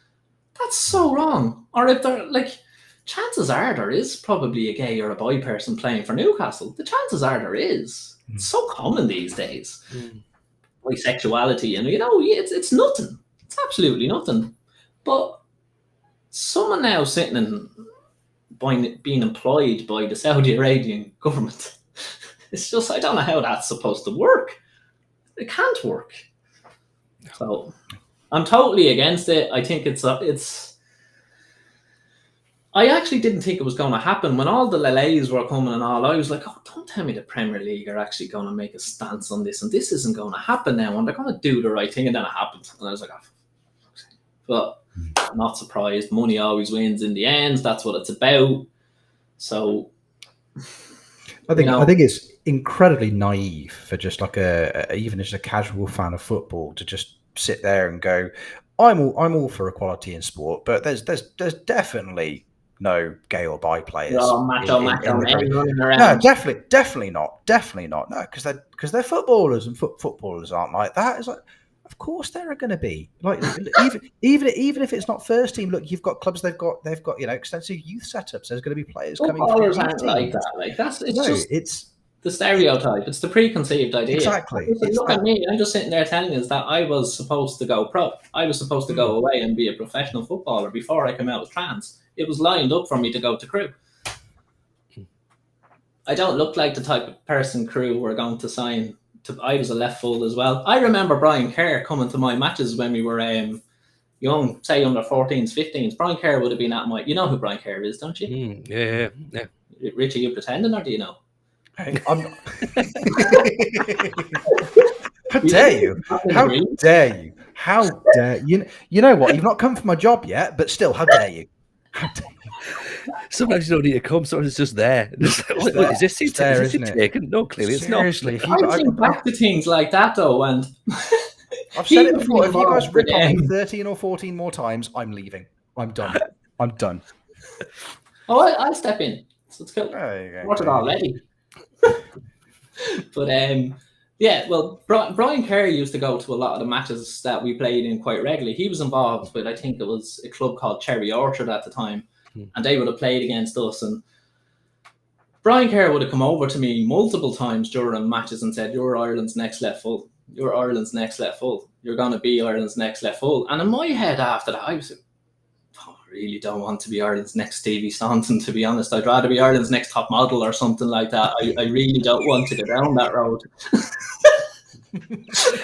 That's so wrong. Or if they're like, chances are there is probably a gay or a bi person playing for Newcastle. The chances are there is. It's so common these days. Bisexuality, and you know, it's nothing. It's absolutely nothing. But someone now sitting and being employed by the Saudi Arabian government, it's just, I don't know how that's supposed to work. It can't work. So I'm totally against it. I think it's I actually didn't think it was going to happen. When all the Leleys were coming and all, I was like, oh, don't tell me the Premier League are actually going to make a stance on this, and this isn't going to happen now, and they're going to do the right thing, and then it happened. And I was like, oh. But I'm not surprised. Money always wins in the end. That's what it's about. So I think it's incredibly naive for just like even just a casual fan of football to just sit there and go, I'm all for equality in sport, but there's definitely no gay or bi players. No, macho men running around. No, definitely not. No, because they're footballers, and footballers aren't like that. It's like, of course there are going to be, like, even if it's not first team. Look, you've got clubs. They've got extensive youth setups. There's going to be players coming. Footballers aren't like that. Like it's the stereotype. It's the preconceived idea. Exactly. Look at me. I'm just sitting there telling us that I was supposed to go pro. I was supposed to go away and be a professional footballer before I came out as trans. It was lined up for me to go to Crewe. I don't look like the type of person Crewe were going to sign. I was a left full as well. I remember Brian Kerr coming to my matches when we were young, say under 14s, 15s. Brian Kerr would have been at my... You know who Brian Kerr is, don't you? Yeah. Richie, you pretending, or do you know? I'm not... How dare you? How dare you? You know what? You've not come for my job yet, but still, how dare you? Sometimes you don't need to come. Sometimes it's just there. Is this seat taken? No, clearly it's not. Seriously, I think back to things like that though, and I've said it would be before. If you guys involved rip with, on me 13 or 14 more times, I'm leaving. I'm done. I'm done. Oh, I'll step in. So it's cool. There you go. Watch it already. But yeah, well, Brian Kerr used to go to a lot of the matches that we played in quite regularly. He was involved with, I think it was a club called Cherry Orchard at the time, and they would have played against us. And Brian Kerr would have come over to me multiple times during matches and said, "You're Ireland's next left full. You're Ireland's next left full. You're going to be Ireland's next left full." And in my head after that, I was like, I really don't want to be Ireland's next Stevie Staunton, to be honest. I'd rather be Ireland's next top model or something like that. I really don't want to go down that road.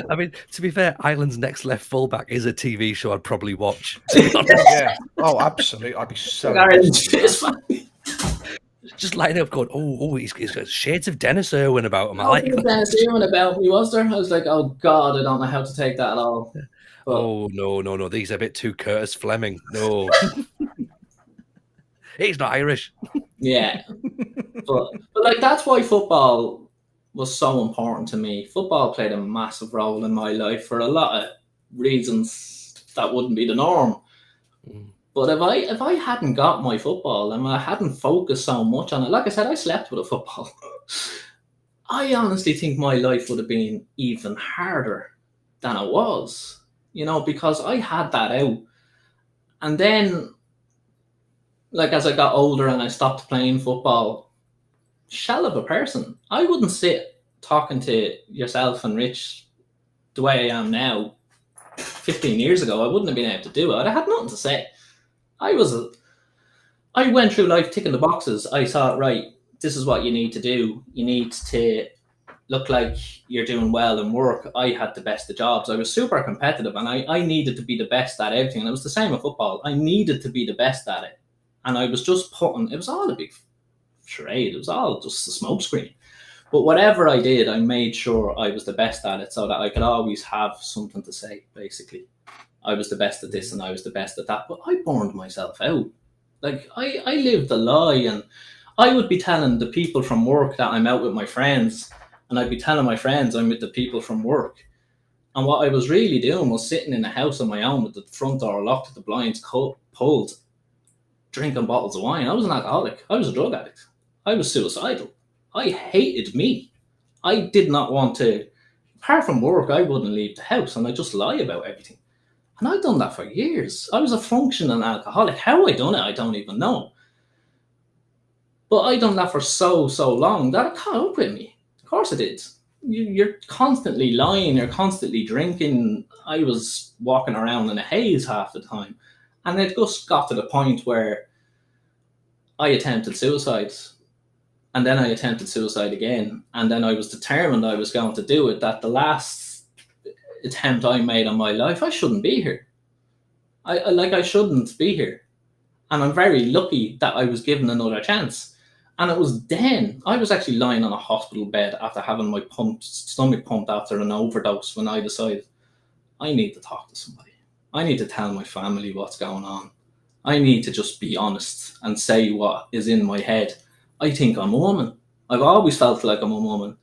I mean, to be fair, Ireland's Next Left Fullback is a TV show I'd probably watch. Yeah. Oh, absolutely. I'd be so. Just lighting up, going, oh, he's got shades of Dennis Irwin about him. I like that. Dennis Irwin about me, was there? I was like, oh God, I don't know how to take that at all. But, oh no, these are a bit too Curtis Fleming. No, he's not Irish. Yeah, but like that's why football was so important to me. Football played a massive role in my life for a lot of reasons that wouldn't be the norm. But if I hadn't got my football and I hadn't focused so much on it, like I said, I slept with a football. I honestly think my life would have been even harder than it was, you know, because I had that out. And then, like, as I got older and I stopped playing football, shell of a person. I wouldn't sit talking to yourself and Rich the way I am now 15 years ago. I wouldn't have been able to do it. I had nothing to say. I went through life ticking the boxes. I thought, right, this is what you need to do. You need to look like you're doing well in work. I had the best of jobs. I was super competitive and I needed to be the best at everything. And it was the same with football. I needed to be the best at it. And I was just it was all a big charade. It was all just a smokescreen. But whatever I did, I made sure I was the best at it so that I could always have something to say, basically. I was the best at this and I was the best at that. But I burned myself out. Like, I lived a lie, and I would be telling the people from work that I'm out with my friends, and I'd be telling my friends I'm with the people from work. And what I was really doing was sitting in a house on my own with the front door locked, the blinds pulled, drinking bottles of wine. I was an alcoholic. I was a drug addict. I was suicidal. I hated me. I did not want to, apart from work, I wouldn't leave the house, and I just lie about everything. And I'd done that for years. I was a functioning alcoholic. How I done it, I don't even know. But I done that for so long that it caught up with me. Of course it did. You're constantly lying. You're constantly drinking. I was walking around in a haze half the time. And it just got to the point where I attempted suicide. And then I attempted suicide again. And then I was determined I was going to do it. That the last attempt I made on my life, I shouldn't be here. I shouldn't be here. And I'm very lucky that I was given another chance. And it was then, I was actually lying on a hospital bed after having my stomach pumped after an overdose, when I decided I need to talk to somebody. I need to tell my family what's going on. I need to just be honest and say what is in my head. I think I'm a woman. I've always felt like I'm a woman.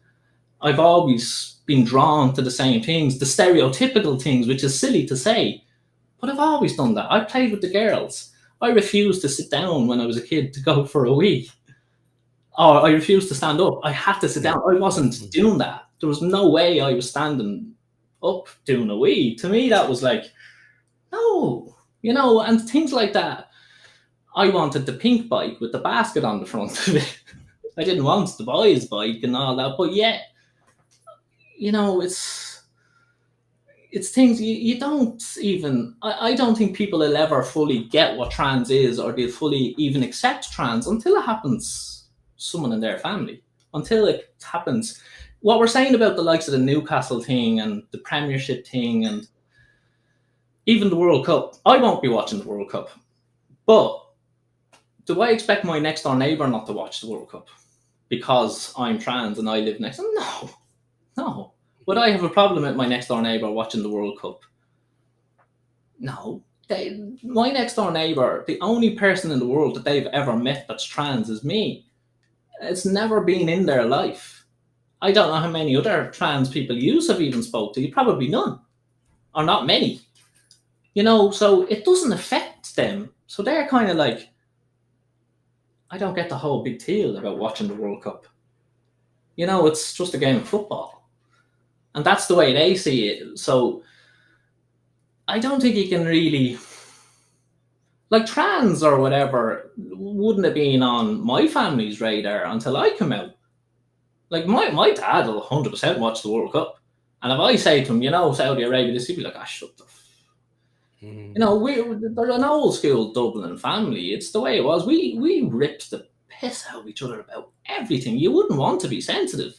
I've always been drawn to the same things, the stereotypical things, which is silly to say, but I've always done that. I played with the girls. I refused to sit down when I was a kid to go for a wee. Or I refused to stand up. I had to sit down. I wasn't doing that. There was no way I was standing up doing a wee. To me, that was like, no, you know, and things like that. I wanted the pink bike with the basket on the front of it. I didn't want the boys' bike and all that, but yeah, you know, it's things you don't even, I don't think people will ever fully get what trans is, or they'll fully even accept trans until it happens to someone in their family, until it happens. What we're saying about the likes of the Newcastle thing and the Premiership thing and even the World Cup, I won't be watching the World Cup, but do I expect my next door neighbour not to watch the World Cup because I'm trans and I live next to them? No. Would I have a problem with my next door neighbour watching the World Cup? No. My next door neighbour, the only person in the world that they've ever met that's trans is me. It's never been in their life. I don't know how many other trans people you have even spoke to. Probably none. or not many. You know, so it doesn't affect them. So they're kind of like, I don't get the whole big deal about watching the World Cup. You know, it's just a game of football. And that's the way they see it. So I don't think you can really... Like trans or whatever wouldn't have been on my family's radar until I come out. Like my dad will 100% watch the World Cup. And if I say to him, you know, Saudi Arabia, he'll be like, shut the You know, they're an old school Dublin family. It's the way it was. We ripped the piss out of each other about everything. You wouldn't want to be sensitive.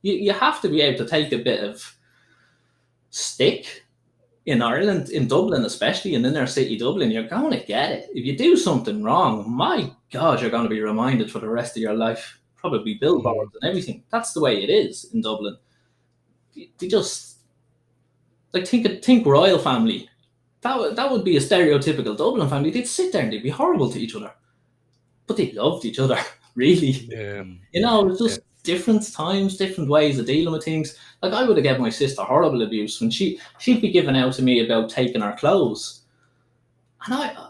You have to be able to take a bit of stick in Ireland, in Dublin especially, and in inner city Dublin. You're going to get it. If you do something wrong, my God, you're going to be reminded for the rest of your life. Probably billboards and everything. That's the way it is in Dublin. They just like think royal family. That would be a stereotypical Dublin family. They'd sit there and they'd be horrible to each other. But they loved each other, really. Yeah. You know, it's just different times, different ways of dealing with things. Like, I would have given my sister horrible abuse when she'd be giving out to me about taking her clothes. And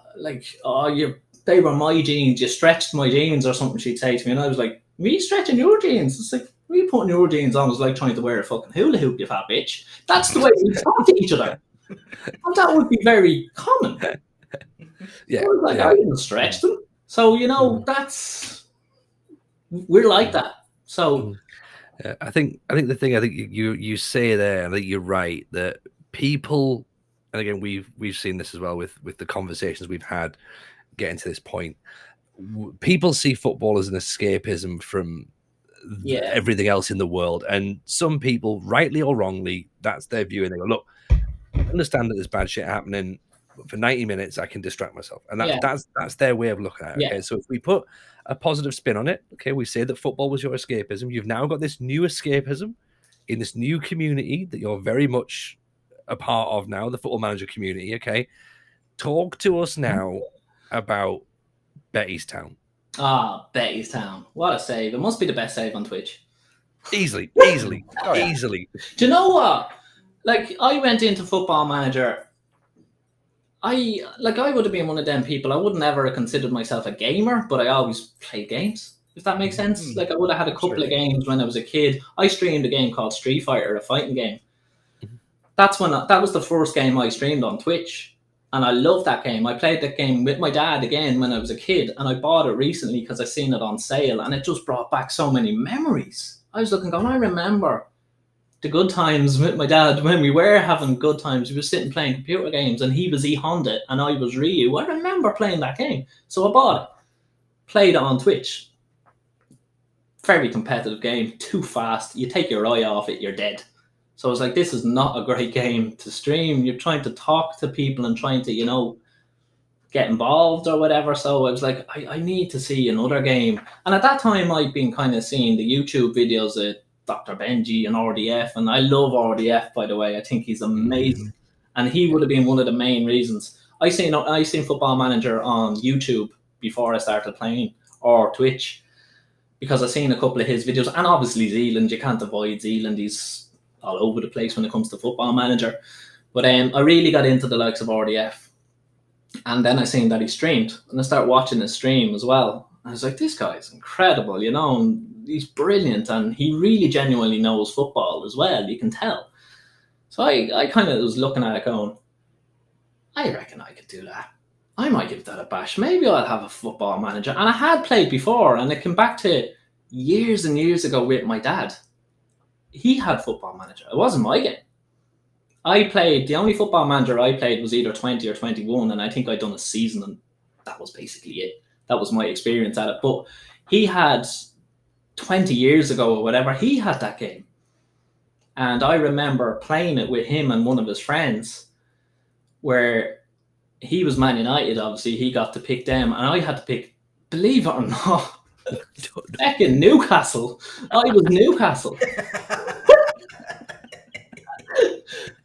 they were my jeans, you stretched my jeans or something, she'd say to me. And I was like, me stretching your jeans? It's like, me putting your jeans on was like trying to wear a fucking hula hoop, you fat bitch. That's the way we talk to each other. And that would be very common. Yeah. I didn't stretch them. So, you know, we're like that. So I think the thing you say there, I think you're right, that people, and again we've seen this as well with the conversations we've had getting to this point. People see football as an escapism from everything else in the world, and some people, rightly or wrongly, that's their view, and they go, look, I understand that there's bad shit happening, but for 90 minutes I can distract myself, and that's their way of looking at it. Okay, so if we put a positive spin on it, okay, we say that football was your escapism. You've now got this new escapism in this new community that you're very much a part of now, the Football Manager community. Okay, talk to us now about Bettystown. Bettystown, what a save! It must be the best save on Twitch. Easily. Do you know what? Like, I went into Football Manager. I would have been one of them people. I wouldn't ever have considered myself a gamer, but I always played games, if that makes sense. Like, I would have had a couple of games when I was a kid. I streamed a game called Street Fighter, a fighting game. That was the first game I streamed on Twitch, and I loved that game. I played that game with my dad again when I was a kid, and I bought it recently because I seen it on sale, and it just brought back so many memories. I was looking, going, I remember the good times with my dad when we were having good times. We were sitting playing computer games, and he was E Honda and I was Ryu. I remember playing that game, so I bought it, played it on Twitch. Very competitive game, too fast. You take your eye off it, you're dead. So I was like, this is not a great game to stream. You're trying to talk to people and trying to, you know, get involved or whatever. So I was like, I need to see another game. And at that time, I'd been kind of seeing the YouTube videos of Dr. Benji and RDF. And I love RDF, by the way. I think he's amazing. And he would have been one of the main reasons. I seen Football Manager on YouTube before I started playing, or Twitch, because I seen a couple of his videos. And obviously Zealand, you can't avoid Zealand. He's all over the place when it comes to Football Manager. But I really got into the likes of RDF. And then I seen that he streamed, and I started watching his stream as well. I was like, this guy's incredible, you know, and he's brilliant, and he really genuinely knows football as well, you can tell. So I kind of was looking at it going, I reckon I could do that. I might give that a bash. Maybe I'll have a Football Manager. And I had played before, and it came back to years and years ago with my dad. He had Football Manager. It wasn't my game. The only Football Manager I played was either 20 or 21, and I think I'd done a season, and that was basically it. That was my experience at it. But he had 20 years ago or whatever, he had that game. And I remember playing it with him and one of his friends, where he was Man United, obviously. He got to pick them, and I had to pick, believe it or not, second Newcastle. I was Newcastle.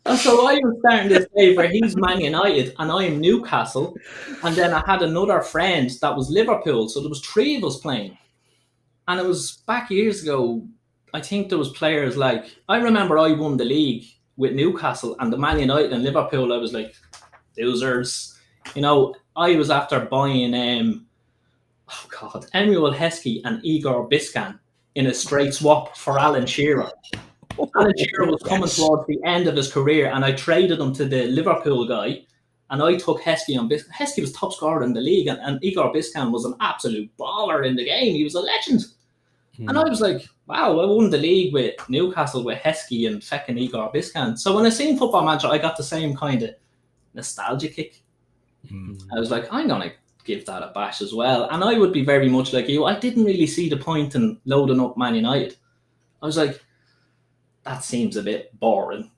And so I was starting this day where he's Man United and I am Newcastle. And then I had another friend that was Liverpool. So there was three of us playing. And it was back years ago. I think there was players like, I remember I won the league with Newcastle, and the Man United and Liverpool, I was like, losers. You know, I was after buying Emmanuel Heskey and Igor Biscan in a straight swap for Alan Shearer. Alan Shearer was coming towards the end of his career, and I traded him to the Liverpool guy, and I took Heskey on Biscan. Heskey was top scorer in the league, and Igor Biscan was an absolute baller in the game. He was a legend. And I was like, wow, I won the league with Newcastle with Heskey and feckin' Igor Biscan. So when I seen Football Manager, I got the same kind of nostalgia kick. I was like, I'm going to give that a bash as well. And I would be very much like you. I didn't really see the point in loading up Man United. I was like, that seems a bit boring.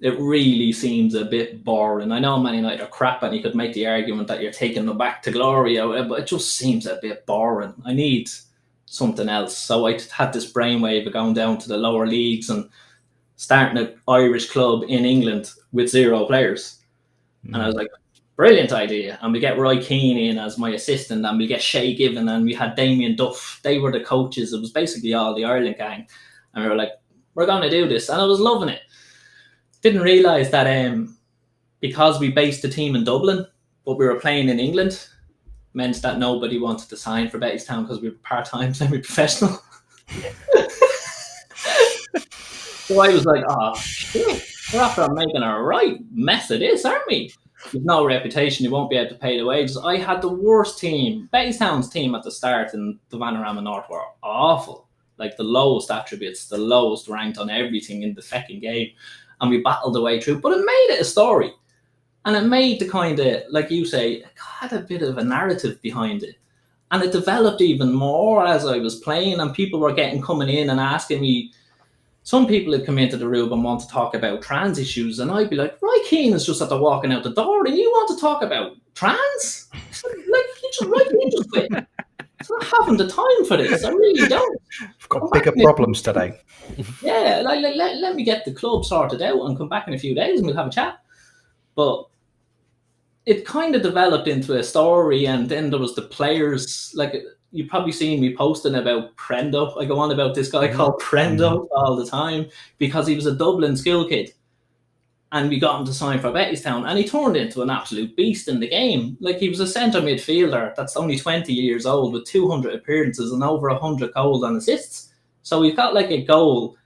It really seems a bit boring. I know Man United are crap and you could make the argument that you're taking them back to glory, but it just seems a bit boring. I need something else. So I had this brainwave of going down to the lower leagues and starting an Irish club in England with 0 players. And I was like, brilliant idea. And we get Roy Keane in as my assistant, and we get Shay Given, and we had Damien Duff. They were the coaches. It was basically all the Ireland gang. And we were like, we're going to do this. And I was loving it. Didn't realise that because we based the team in Dublin, but we were playing in England, meant that nobody wanted to sign for Bettystown because we were part-time, semi-professional. So I was like, oh, shit, we're after making a right mess of this, aren't we? With no reputation, you won't be able to pay the wages. I had the worst team. Bettystown's team at the start in the Vanarama North were awful. Like the lowest attributes, the lowest ranked on everything in the second game. And we battled the way through. But it made it a story. And it made the kind of, like you say, it had a bit of a narrative behind it. And it developed even more as I was playing, and people were coming in and asking me. Some people had come into the room and want to talk about trans issues, and I'd be like, Roy Keane is just after walking out the door, and you want to talk about trans? Like, Roy Keane just quit. I'm not having the time for this. I really don't. I've got bigger problems today. Yeah, let me get the club sorted out and come back in a few days and we'll have a chat. But it kind of developed into a story, and then there was the players. Like, you've probably seen me posting about Prendo. I go on about this guy called Prendo all the time because he was a Dublin school kid, and we got him to sign for Bettystown, and he turned into an absolute beast in the game. Like, he was a centre midfielder that's only 20 years old with 200 appearances and over 100 goals and assists. So he's got like a goal.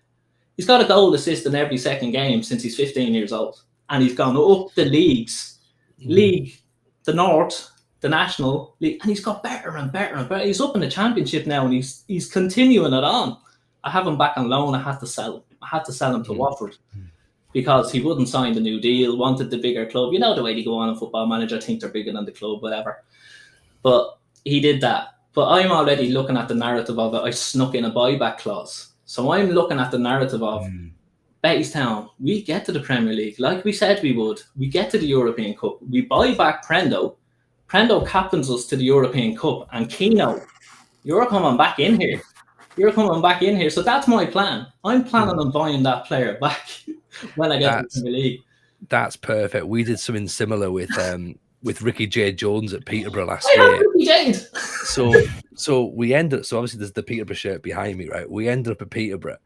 He's got a goal assist in every second game since he's 15 years old, and he's gone up the leagues. League, the North, the National League, and he's got better and better and better. He's up in the Championship now, and he's continuing it on. I have him back on loan. I had to sell him. I had to sell him to Watford because he wouldn't sign the new deal, wanted the bigger club. You know the way they go on in Football Manager, think they're bigger than the club, whatever. But he did that. But I'm already looking at the narrative of it. I snuck in a buyback clause. So I'm looking at the narrative of Bettystown, we get to the Premier League like we said we would. We get to the European Cup. We buy back Prendo. Prendo captains us to the European Cup. And Keno, you're coming back in here. You're coming back in here. So that's my plan. I'm planning on buying that player back when I get to the Premier League. That's perfect. We did something similar with Ricky J. Jones at Peterborough last year. Ricky Jade. So we ended. So obviously there's the Peterborough shirt behind me, right? We ended up at Peterborough,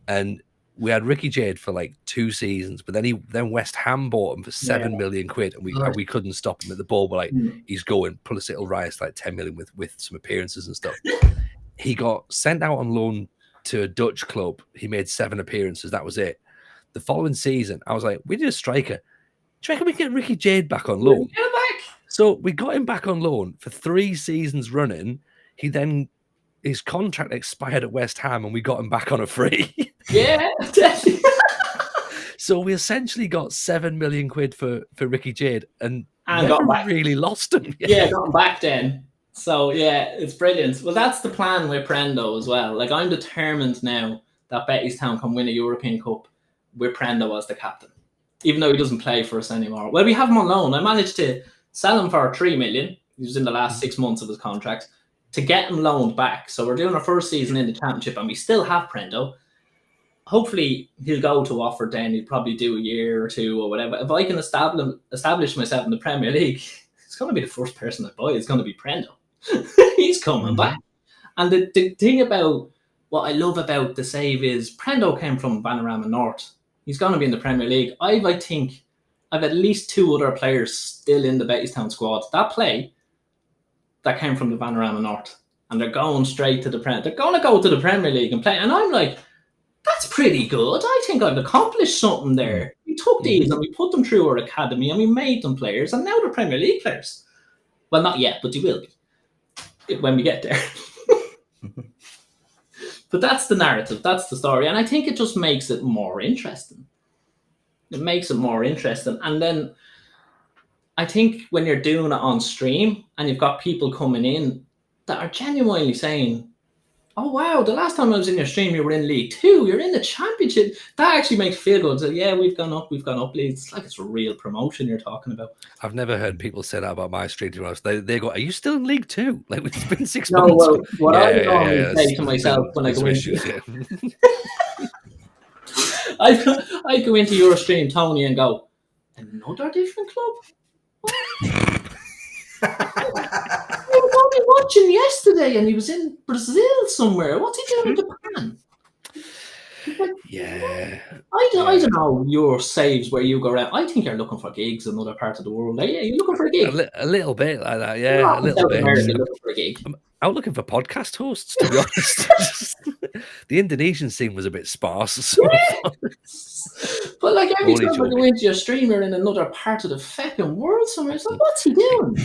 and we had Ricky Jade for like 2 seasons, but then West Ham bought him for 7 million quid, and we couldn't stop him at the ball. We're like, he's going. Plus it'll rise to like 10 million with some appearances and stuff. He got sent out on loan to a Dutch club. He made 7 appearances. That was it. The following season, I was like, we need a striker. Do you reckon we can get Ricky Jade back on loan? Get him back. So we got him back on loan for 3 seasons running. His contract expired at West Ham, and we got him back on a free. Yeah, definitely. So we essentially got 7 million quid for Ricky Jade, and never got back. really lost him. Yeah, got him back then. So yeah, it's brilliant. Well, that's the plan with Prendo as well. Like, I'm determined now that Bettystown can win a European Cup with Prendo as the captain, even though he doesn't play for us anymore. Well, we have him on loan. I managed to sell him for 3 million. He was in the last 6 months of his contract, to get him loaned back. So we're doing our first season in the Championship, and we still have Prendo. Hopefully he'll go to Watford then. He'll probably do a year or 2 or whatever. If I can establish myself in the Premier League, it's going to be the first person I buy. It's going to be Prendo. He's coming back. And the thing about what I love about the save is Prendo came from Vanarama North. He's going to be in the Premier League. I think I've at least 2 other players still in the Bettystown squad. That play that came from the Vanarama North, and they're going straight to the Premier. They're going to go to the Premier League and play. And I'm like, that's pretty good. I think I've accomplished something there. We took these and we put them through our academy and we made them players, and now they're Premier League players. Well, not yet, but they will be when we get there. But that's the narrative, that's the story, and I think it just makes it more interesting. It makes it more interesting, and then I think when you're doing it on stream and you've got people coming in that are genuinely saying, oh wow, the last time I was in your stream you were in League 2, you're in the Championship, that actually makes me feel good. So yeah, we've gone up leagues. It's like it's a real promotion you're talking about. I've never heard people say that about my stream, to be honest. They go, are you still in League 2? Like, it's been 6 months. Well, what I normally say to myself when I go into I go into your stream, Tony, and go, another different club? I was only watching yesterday and he was in Brazil somewhere. What's he doing in Japan? Like, yeah. I don't know your saves where you go around. I think you're looking for gigs in other parts of the world. Yeah, you're looking for a gig. A little bit like that, yeah. A little bit. Looking for a gig. I'm out looking for podcast hosts, to be honest. The Indonesian scene was a bit sparse. So But like every time I go into your stream, you're in another part of the fucking world somewhere. It's like, what's he doing?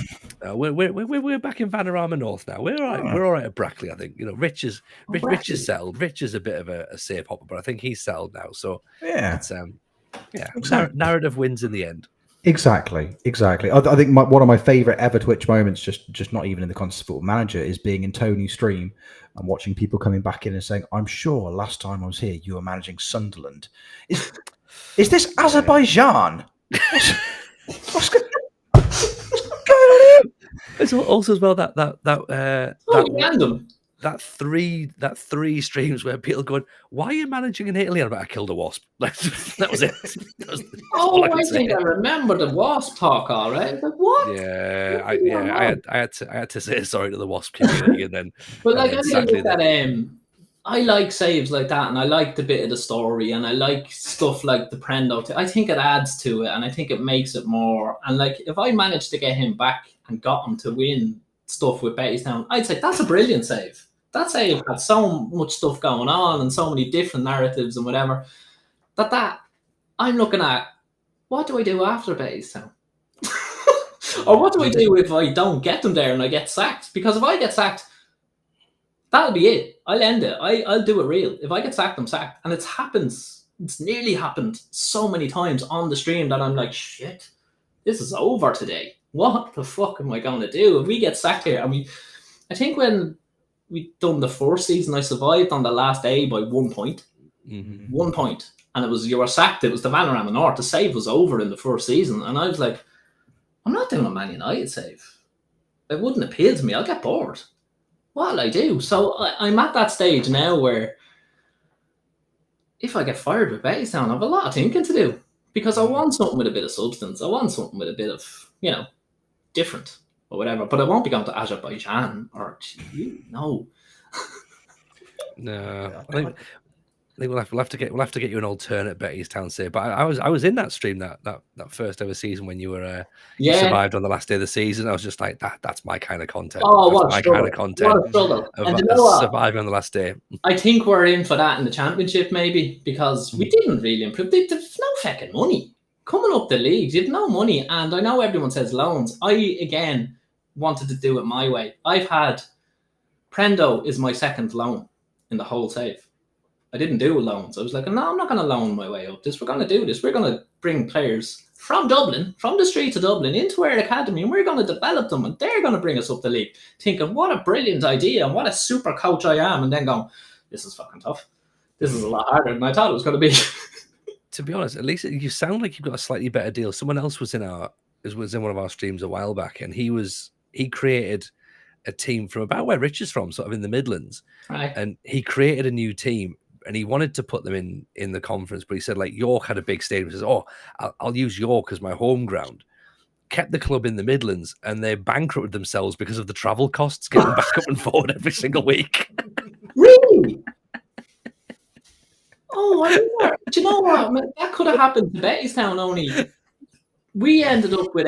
We're back in Vanarama North now. We're all right. We're all right at Brackley, I think. You know, Rich is settled. Rich is a bit of a safe hopper, but I think he's settled now. So it's narrative wins in the end. Exactly. I think one of my favourite ever Twitch moments, just not even in the context of Football Manager, is being in Tony's stream and watching people coming back in and saying, I'm sure last time I was here you were managing Sunderland. Is this Azerbaijan? What's going on here? It's also as well that random. That three streams where people going, why are you managing in Italy? I killed a wasp. That was it. I think I remember the wasp talk. All right, like what? Yeah, I had to say sorry to the wasp community, and then. But like I think that I like saves like that, and I like the bit of the story, and I like stuff like the Prendo. I think it adds to it, and I think it makes it more. And like if I managed to get him back and got him to win stuff with Bettystown, I'd say that's a brilliant save. That save had so much stuff going on and so many different narratives and whatever. That I'm looking at, what do I do after Bettystown? Or what do I do if I don't get them there and I get sacked? Because if I get sacked, that'll be it. I'll end it. I'll do it real. If I get sacked, I'm sacked. And it's nearly happened so many times on the stream that I'm like, shit, this is over today. What the fuck am I going to do? If we get sacked here, I think when we done the first season, I survived on the last day by 1 point. Mm-hmm. 1 point. And you were sacked. It was the Vanarama North. The save was over in the first season. And I was like, I'm not doing a Man United save. It wouldn't appeal to me. I'll get bored. What'll I do? So I'm at that stage now where if I get fired with Bettystown, I have a lot of thinking to do. Because I want something with a bit of substance. I want something with a bit of, different or whatever. But I won't be going to Azerbaijan or no. No, I think we'll have to get you an alternate Bettystown save. But I was in that stream that first ever season when you were you survived on the last day of the season. I was just like that's my kind of content. Oh, what my struggle. Kind of content. What a struggle. Of surviving on the last day. I think we're in for that in the Championship maybe because we didn't really improve. There's no fucking money coming up the leagues. You've no money, and I know everyone says loans. I again wanted to do it my way. I've had Prendo is my second loan in the whole save. I didn't do loans. I was like, no, I'm not going to loan my way up this. We're going to do this. We're going to bring players from Dublin, from the streets of Dublin, into our academy, and we're going to develop them, and they're going to bring us up the league. Thinking, what a brilliant idea, and what a super coach I am, and then going, this is fucking tough. This is a lot harder than I thought it was going to be. To be honest, at least you sound like you've got a slightly better deal. Someone else was in one of our streams a while back, and he created a team from about where Rich is from, sort of in the Midlands, right? And he created a new team. And he wanted to put them in the conference, but he said, like, York had a big stadium. He says, I'll use York as my home ground. Kept the club in the Midlands, and they bankrupted themselves because of the travel costs getting back up and forward every single week. Really? Oh, I wonder. Do you know what? Man, that could have happened to Bettystown. Only we ended up with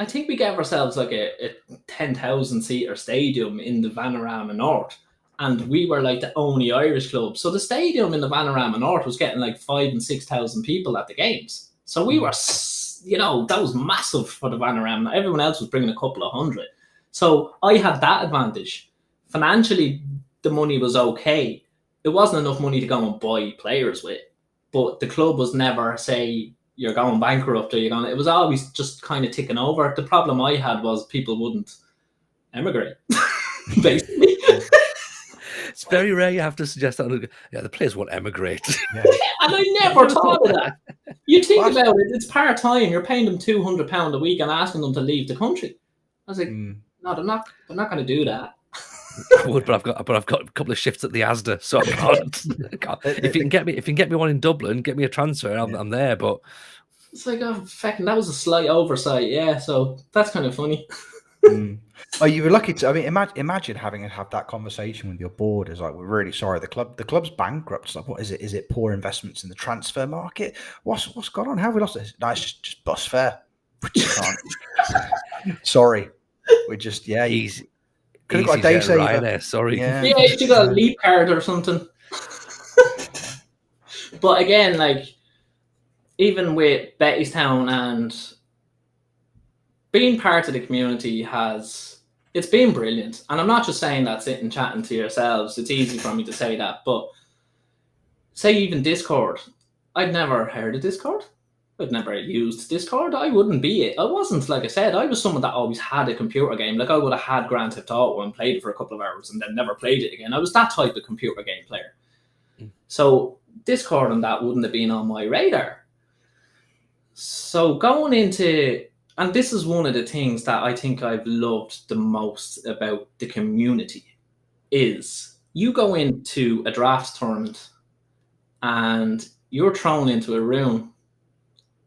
I think we gave ourselves like a 10,000 seater stadium in the Vanarama North, and we were like the only Irish club. So the stadium in the Vanarama North was getting like 5,000 and 6,000 people at the games. So we were, that was massive for the Vanarama. Everyone else was bringing a couple of hundred. So I had that advantage. Financially, the money was okay. It wasn't enough money to go and buy players with, but the club was never, say, you're going bankrupt or you're going. It was always just kind of ticking over. The problem I had was people wouldn't emigrate, basically. It's very rare you have to suggest that. Yeah, the players won't emigrate. Yeah. And I never thought of that. You think about it, it's part-time. You're paying them £200 a week and asking them to leave the country. I was like, no, they're not going to do that. I would, but I've got a couple of shifts at the Asda, so I can't. If you can get me one in Dublin, get me a transfer. I'm there, but it's like, oh, fucking, that was a slight oversight. Yeah, so that's kind of funny. Oh, you were lucky to. I mean, imagine having to have that conversation with your board. Is like, we're really sorry. The club's bankrupt. It's like, what is it? Is it poor investments in the transfer market? What's gone on? How have we lost it? No, it's just bus fare. We just can't. Sorry, we just easy. Could have got a day saver. Ryanair, sorry. Yeah, you should got a leap card or something. But again, like, even with Bettystown and being part of the community it's been brilliant. And I'm not just saying that sitting chatting to yourselves. It's easy for me to say that. But say even Discord. I'd never heard of Discord. I'd never used Discord. I wouldn't be it. I wasn't, like I said, I was someone that always had a computer game. Like, I would have had Grand Theft Auto and played it for a couple of hours and then never played it again. I was that type of computer game player. So Discord and that wouldn't have been on my radar. So going into, and this is one of the things that I think I've loved the most about the community, is you go into a draft tournament and you're thrown into a room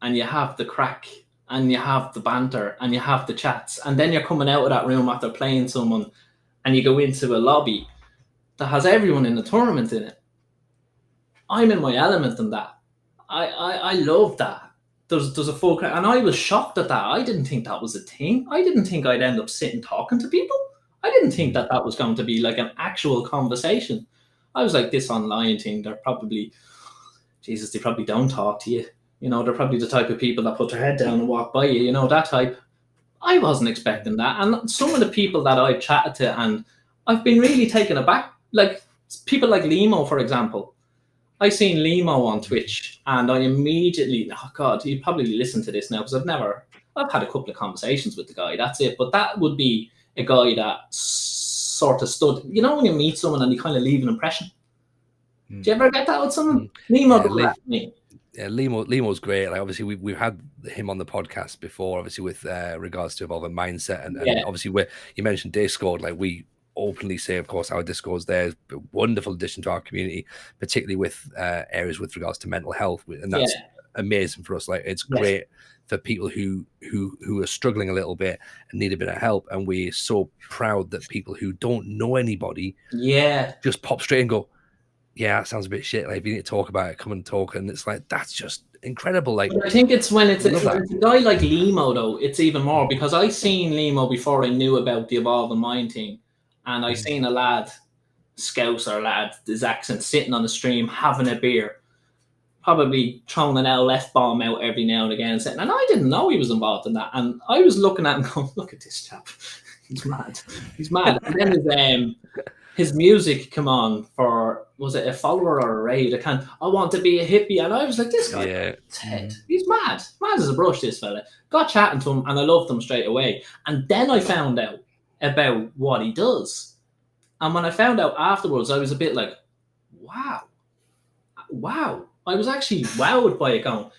and you have the crack and you have the banter and you have the chats, and then you're coming out of that room after playing someone and you go into a lobby that has everyone in the tournament in it. I'm in my element in that. I love that. There's a full crack, and I was shocked at that. I didn't think that was a thing. I didn't think I'd end up sitting talking to people. I didn't think that was going to be like an actual conversation. I was like, this online thing, they're probably, Jesus, they probably don't talk to you. You know, they're probably the type of people that put their head down and walk by you, you know, that type. I wasn't expecting that. And some of the people that I've chatted to, and I've been really taken aback. Like, people like Limo, for example. I seen Limo on Twitch, and I immediately, oh God, you probably listen to this now, because I've had a couple of conversations with the guy, that's it. But that would be a guy that sort of stood, you know, when you meet someone and you kind of leave an impression. Do you ever get that with someone? Limo does that to me. Yeah, Limo's great. Like, obviously, we've had him on the podcast before, obviously, with regards to evolving mindset, and obviously, you mentioned Discord, like, we openly say, of course, our Discord's there is a wonderful addition to our community, particularly with areas with regards to mental health, and that's amazing for us. Like, it's great for people who are struggling a little bit and need a bit of help, and we're so proud that people who don't know anybody just pop straight and go, yeah, that sounds a bit shit. Like, if you need to talk about it, come and talk. And it's like, that's just incredible. Like, I think it's when it's a guy like Limo, though, it's even more, because I seen Limo before I knew about the evolving mind thing. And I seen a lad, Scouser lad, his accent, sitting on the stream, having a beer, probably throwing an LF bomb out every now and again, and I didn't know he was involved in that. And I was looking at him going, look at this chap. He's mad. He's mad. And then his music come on for, was it a follower or a raid? I want to be a hippie. And I was like, this guy, he's mad. Mad as a brush, this fella. Got chatting to him, and I loved him straight away. And then I found out about what he does. And when I found out afterwards, I was a bit like, wow. I was actually wowed by it, going,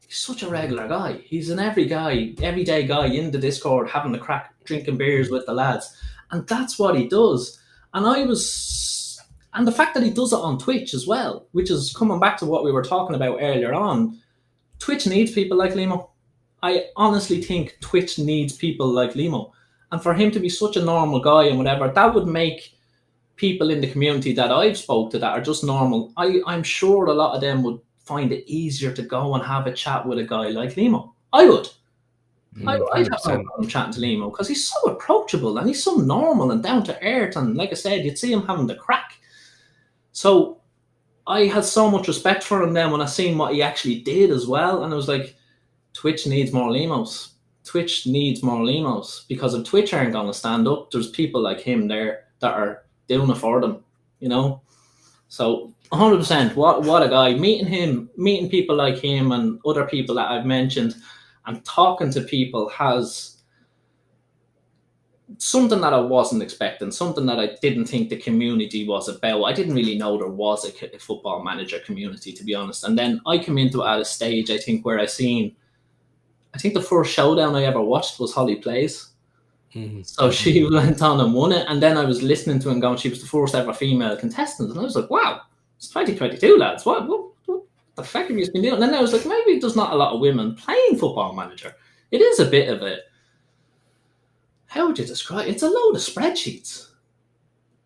he's such a regular guy. He's an everyday guy in the Discord, having the crack, drinking beers with the lads. And that's what he does. And the fact that he does it on Twitch as well, which is coming back to what we were talking about earlier on, Twitch needs people like Limo. I honestly think Twitch needs people like Limo. And for him to be such a normal guy and whatever, that would make people in the community that I've spoke to that are just normal, I'm sure a lot of them would find it easier to go and have a chat with a guy like Limo. I would. I'd have no problem chatting to Limo because he's so approachable and he's so normal and down to earth. And like I said, you'd see him having the crack. So I had so much respect for him then when I seen what he actually did as well. And I was like, Twitch needs more Limos. Twitch needs more Limos, because if Twitch aren't going to stand up, there's people like him there that are doing it for them, you know? So 100%, what a guy. Meeting people like him and other people that I've mentioned and talking to people has something that I wasn't expecting, something that I didn't think the community was about. I didn't really know there was a football manager community, to be honest. And then I came into it at a stage, I think, where I think the first showdown I ever watched was Holly Plays. Mm-hmm. So she went on and won it. And then I was listening to it and going, she was the first ever female contestant. And I was like, wow, it's 2022, lads. What the fuck have you been doing? And then I was like, maybe there's not a lot of women playing Football Manager. It is a bit of a, how would you describe it? It's a load of spreadsheets.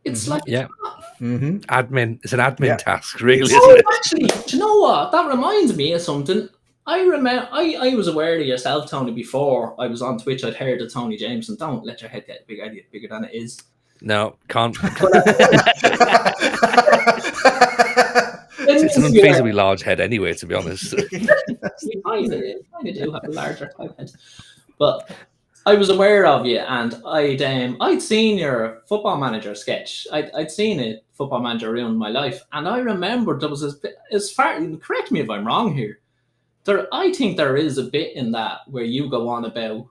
It's like admin. It's an admin task, really. Oh, isn't it? Actually, do you know what? That reminds me of something. I remember I was aware of yourself, Tony, before I was on Twitch. I'd heard of Tony Jameson. Don't let your head get bigger than it is. No, can't. It's an unfeasibly large head anyway, to be honest. I do have a larger type head. But I was aware of you, and I'd seen your Football Manager sketch. I'd seen it, Football Manager, ruined my life, and I remember there was as far. Correct me if I'm wrong here. I think there is a bit in that where you go on about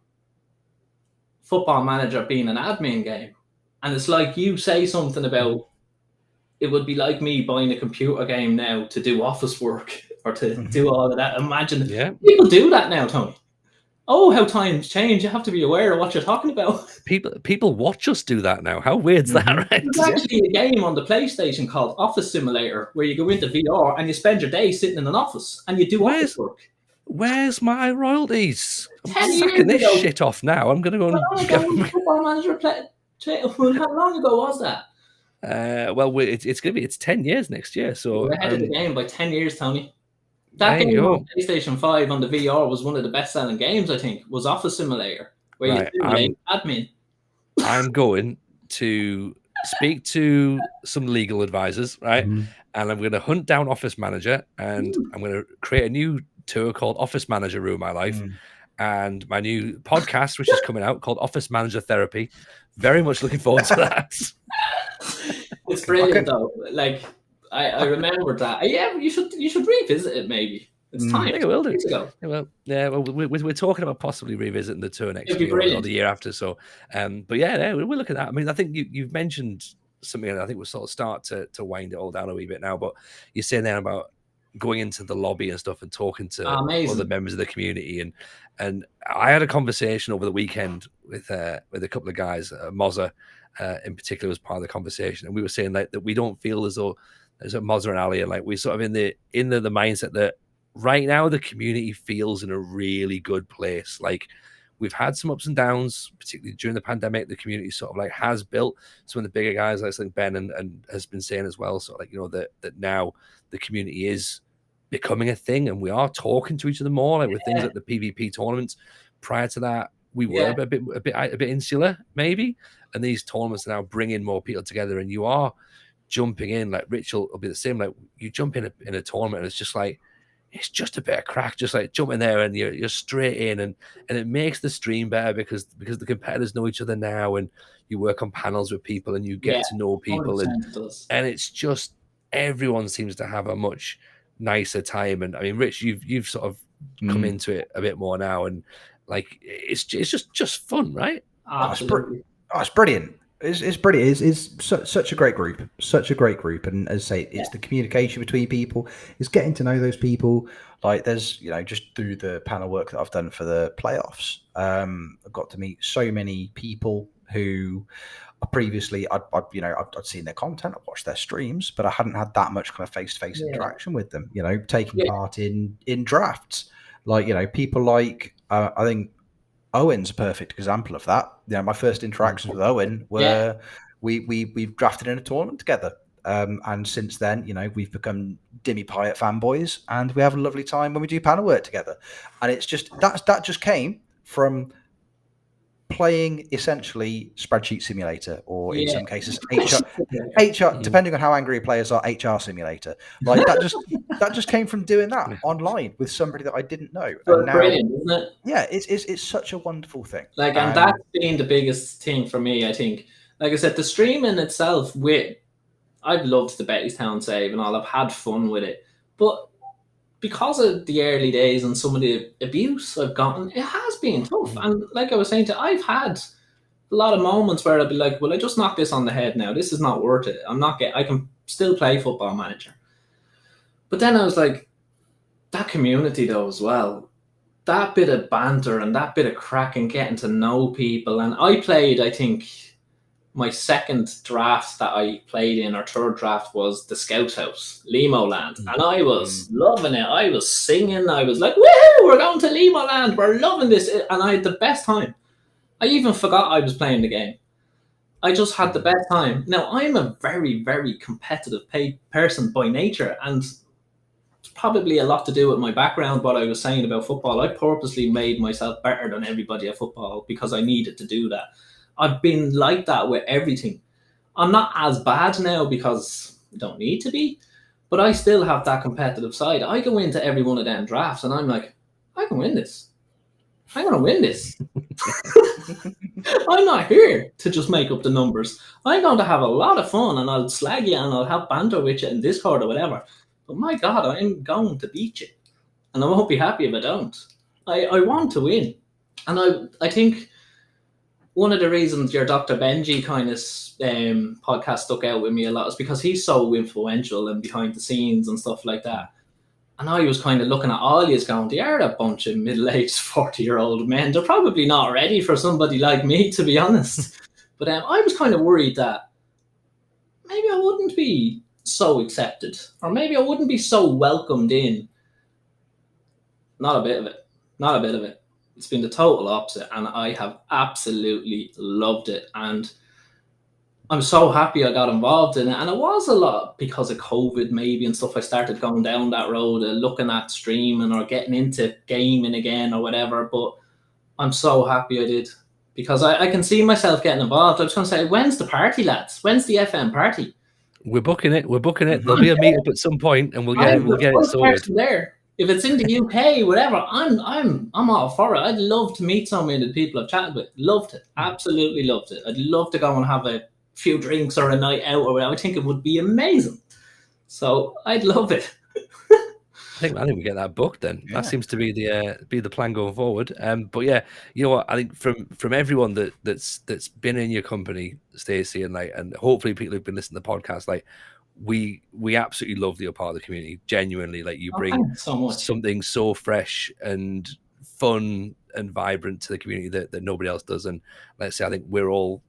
Football Manager being an admin game, and it's like you say something about it would be like me buying a computer game now to do office work or to do all of that. Imagine people do that now, Tony. Oh, how times change. You have to be aware of what you're talking about. People watch us do that now. How weird's that, right? There's actually a game on the PlayStation called Office Simulator where you go into VR and you spend your day sitting in an office and you do office work. Where's my royalties? I'm sacking this shit off now. I'm going to go and... Football Manager how long ago was that? It's 10 years next year. So we're ahead of the game by 10 years, Tony. That game on PlayStation 5 on the VR was one of the best-selling games, I think, was Office Simulator, where you simulate admin. I'm going to speak to some legal advisors, right? And I'm going to hunt down Office Manager, and I'm going to create a new tour called Office Manager Ruin My Life, and my new podcast, which is coming out, called Office Manager Therapy. Very much looking forward to that. It's brilliant, though. Like, I remember that. Yeah, you should revisit it, maybe. It's time. I think I will do. We're talking about possibly revisiting the tour next year or the year after. So, but we'll look at that. I mean, I think you've mentioned something, and I think we'll sort of start to wind it all down a wee bit now. But you're saying there about going into the lobby and stuff and talking to other members of the community, and I had a conversation over the weekend with a couple of guys. Mozza in particular was part of the conversation, and we were saying like that we don't feel as though there's a Mozza and Ali, and like we're sort of in the mindset that right now the community feels in a really good place. Like we've had some ups and downs, particularly during the pandemic. The community sort of like has built some of the bigger guys, like I think Ben and has been saying as well. So like, you know, that now the community is becoming a thing, and we are talking to each other more, like with things like the PvP tournaments. Prior to that, we were a bit insular, maybe, and these tournaments are now bringing more people together, and you are jumping in. Like Rich will be the same. Like you jump in a tournament, and it's just like it's just a bit of crack, just like jump in there and you're straight in, and it makes the stream better because the competitors know each other now, and you work on panels with people and you get to know people, and it's just everyone seems to have a much nicer time. And I mean, Rich, you've sort of come into it a bit more now, and like it's just fun, right? Absolutely. It's brilliant. It's brilliant. It's such a great group, and as I say, it's the communication between people. It's getting to know those people. Like there's, just through the panel work that I've done for the playoffs, I've got to meet so many people who previously I'd seen their content, I've watched their streams, but I hadn't had that much kind of face-to-face interaction with them. Taking part in drafts, like people like I think Owen's a perfect example of that. My first interactions with Owen were we've drafted in a tournament together. And since then, we've become Dimmy Pyatt fanboys, and we have a lovely time when we do panel work together. And it's just that just came from playing essentially Spreadsheet Simulator, or in some cases HR, depending on how angry players are, HR Simulator. Like that just came from doing that online with somebody that I didn't know. So and now, brilliant, isn't it? Yeah, it's such a wonderful thing. Like, and that's been the biggest thing for me, I think. Like I said, the stream in itself, I've loved the Bettystown save and all. I've had fun with it, but because of the early days and some of the abuse I've gotten, it has been tough. And like I was saying, I've had a lot of moments where I'll be like, well, I just knocked this on the head now. This is not worth it. I can still play Football Manager. But then I was like, that community though as well, that bit of banter and that bit of crack and getting to know people. And I played, I think, my second draft that I played in, or third draft, was the Scout House, Lemoland. And I was loving it. I was singing. I was like, woohoo, we're going to Lemoland. We're loving this. And I had the best time. I even forgot I was playing the game. I just had the best time. Now, I'm a very, very competitive person by nature. And it's probably a lot to do with my background, what I was saying about football. I purposely made myself better than everybody at football because I needed to do that. I've been like that with everything. I'm not as bad now because I don't need to be, but I still have that competitive side. I go into every one of them drafts and I'm like, I can win this. I'm going to win this. I'm not here to just make up the numbers. I'm going to have a lot of fun, and I'll slag you and I'll have banter with you in Discord or whatever. But my God, I'm going to beat you. And I won't be happy if I don't. I want to win. And I think one of the reasons your Dr. Benji kind of podcast stuck out with me a lot is because he's so influential and behind the scenes and stuff like that. And I was kind of looking at all yous going, they are a bunch of middle-aged 40-year-old men. They're probably not ready for somebody like me, to be honest. But I was kind of worried that maybe I wouldn't be so accepted, or maybe I wouldn't be so welcomed in. Not a bit of it. Not a bit of it. It's been the total opposite, and I have absolutely loved it. And I'm so happy I got involved in it. And it was a lot because of COVID maybe and stuff. I started going down that road of looking at streaming or getting into gaming again or whatever. But I'm so happy I did, because I can see myself getting involved. I was going to say, when's the party, lads? When's the FM party? We're booking it. There'll be a meetup at some point, and we'll get it sorted. There. If it's in the UK, whatever, I'm all for it. I'd love to meet so many of the people I've chatted with. Loved it. Absolutely loved it. I'd love to go and have a few drinks or a night out or whatever. I think it would be amazing. So I'd love it. I think we get that booked then. Yeah. That seems to be the plan going forward. But yeah, you know what? I think from everyone that's been in your company, Stacey, and hopefully people who've been listening to the podcast, like, we absolutely love that you're part of the community. Genuinely, like, you bring something so fresh and fun and vibrant to the community that nobody else does. And let's say, I think we're all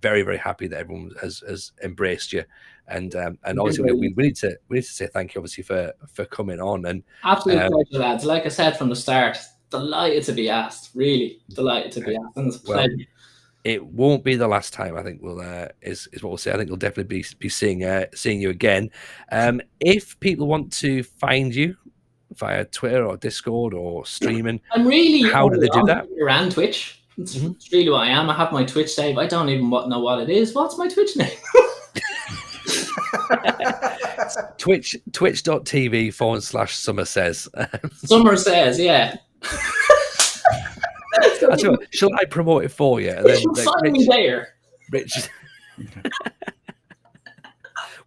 very, very happy that everyone has embraced you. And obviously we need to say thank you, obviously, for coming on. And absolute pleasure, lads. Like I said from the start, delighted to be asked. Really delighted to be asked. And it's a pleasure. Well, it won't be the last time, I think. Is what we'll say. I think we'll definitely be seeing you again. If people want to find you via Twitter or Discord or streaming, how do they do that? Around Twitch. It's really what I am. I have my Twitch save. I don't even know what it is. What's my Twitch name? Twitch.tv/SummerSays. SummerSays, yeah. Shall I promote it for you? And then, find me there. Rich.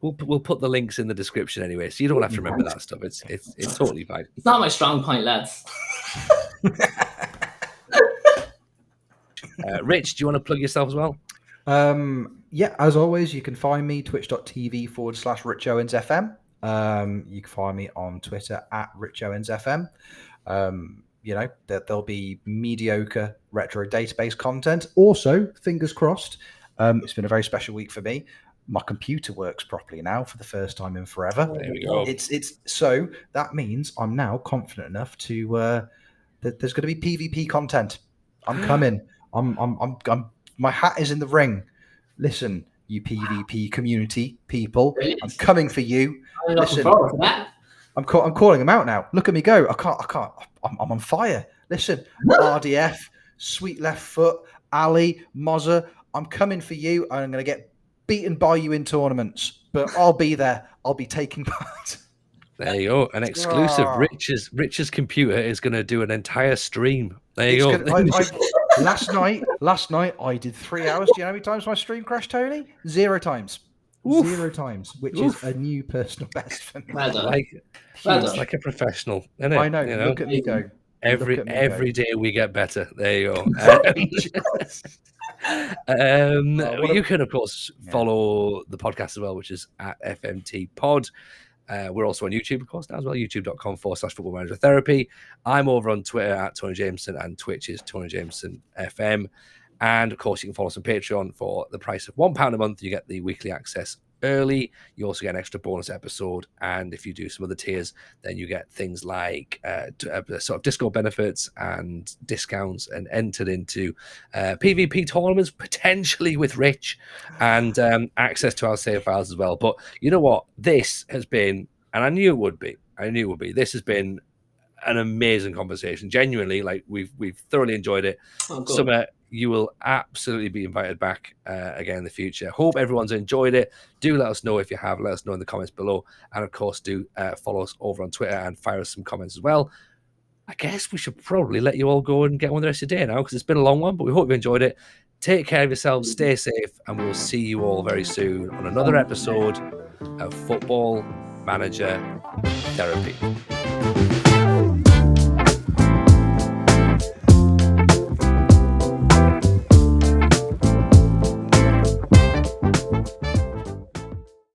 We'll put the links in the description anyway, so you don't have to remember that stuff. It's totally fine. It's not my strong point, lads. Rich, do you want to plug yourself as well? Yeah, as always, you can find me twitch.tv/RichOwensFM. You can find me on Twitter @RichOwensFM. There'll be mediocre retro database content. Also, fingers crossed, it's been a very special week for me. My computer works properly now for the first time in forever. There we go. It's so that means I'm now confident enough to that there's going to be PvP content. I'm coming. I'm my hat is in the ring. Listen, you PvP community people. Brilliant. I'm coming for you. I'm looking forward to that. I'm calling them out now. Look at me go. I can't. I'm on fire. Listen, RDF, Sweet Left Foot, Ali, Mozza. I'm coming for you, and I'm going to get beaten by you in tournaments. But I'll be there. I'll be taking part. There you go. An exclusive. Rich's computer is going to do an entire stream. There you go. Last night, I did 3 hours. Do you know how many times my stream crashed, Tony? 0 times. Oof. 0 times, which is a new personal best for me. Well done. Like a professional, isn't it? I know. Look at me go. Every day we get better. There you go. You can, of course, follow the podcast as well, which is at FMT Pod. We're also on YouTube, of course, now as well, youtube.com/Football Manager Therapy. I'm over on Twitter at Tony Jameson, and Twitch is Tony Jameson FM. And, of course, you can follow us on Patreon for the price of £1 a month. You get the weekly access early. You also get an extra bonus episode. And if you do some other tiers, then you get things like sort of Discord benefits and discounts, and entered into PvP tournaments, potentially with Rich, and access to our save files as well. But you know what? This has been, and I knew it would be, this has been an amazing conversation. Genuinely, like we've thoroughly enjoyed it. Summer, you will absolutely be invited back again in the future. Hope everyone's enjoyed it. Do let us know if you have. Let us know in the comments below. And, of course, do follow us over on Twitter and fire us some comments as well. I guess we should probably let you all go and get on with the rest of the day now, because it's been a long one, but we hope you enjoyed it. Take care of yourselves. Stay safe. And we'll see you all very soon on another episode of Football Manager Therapy.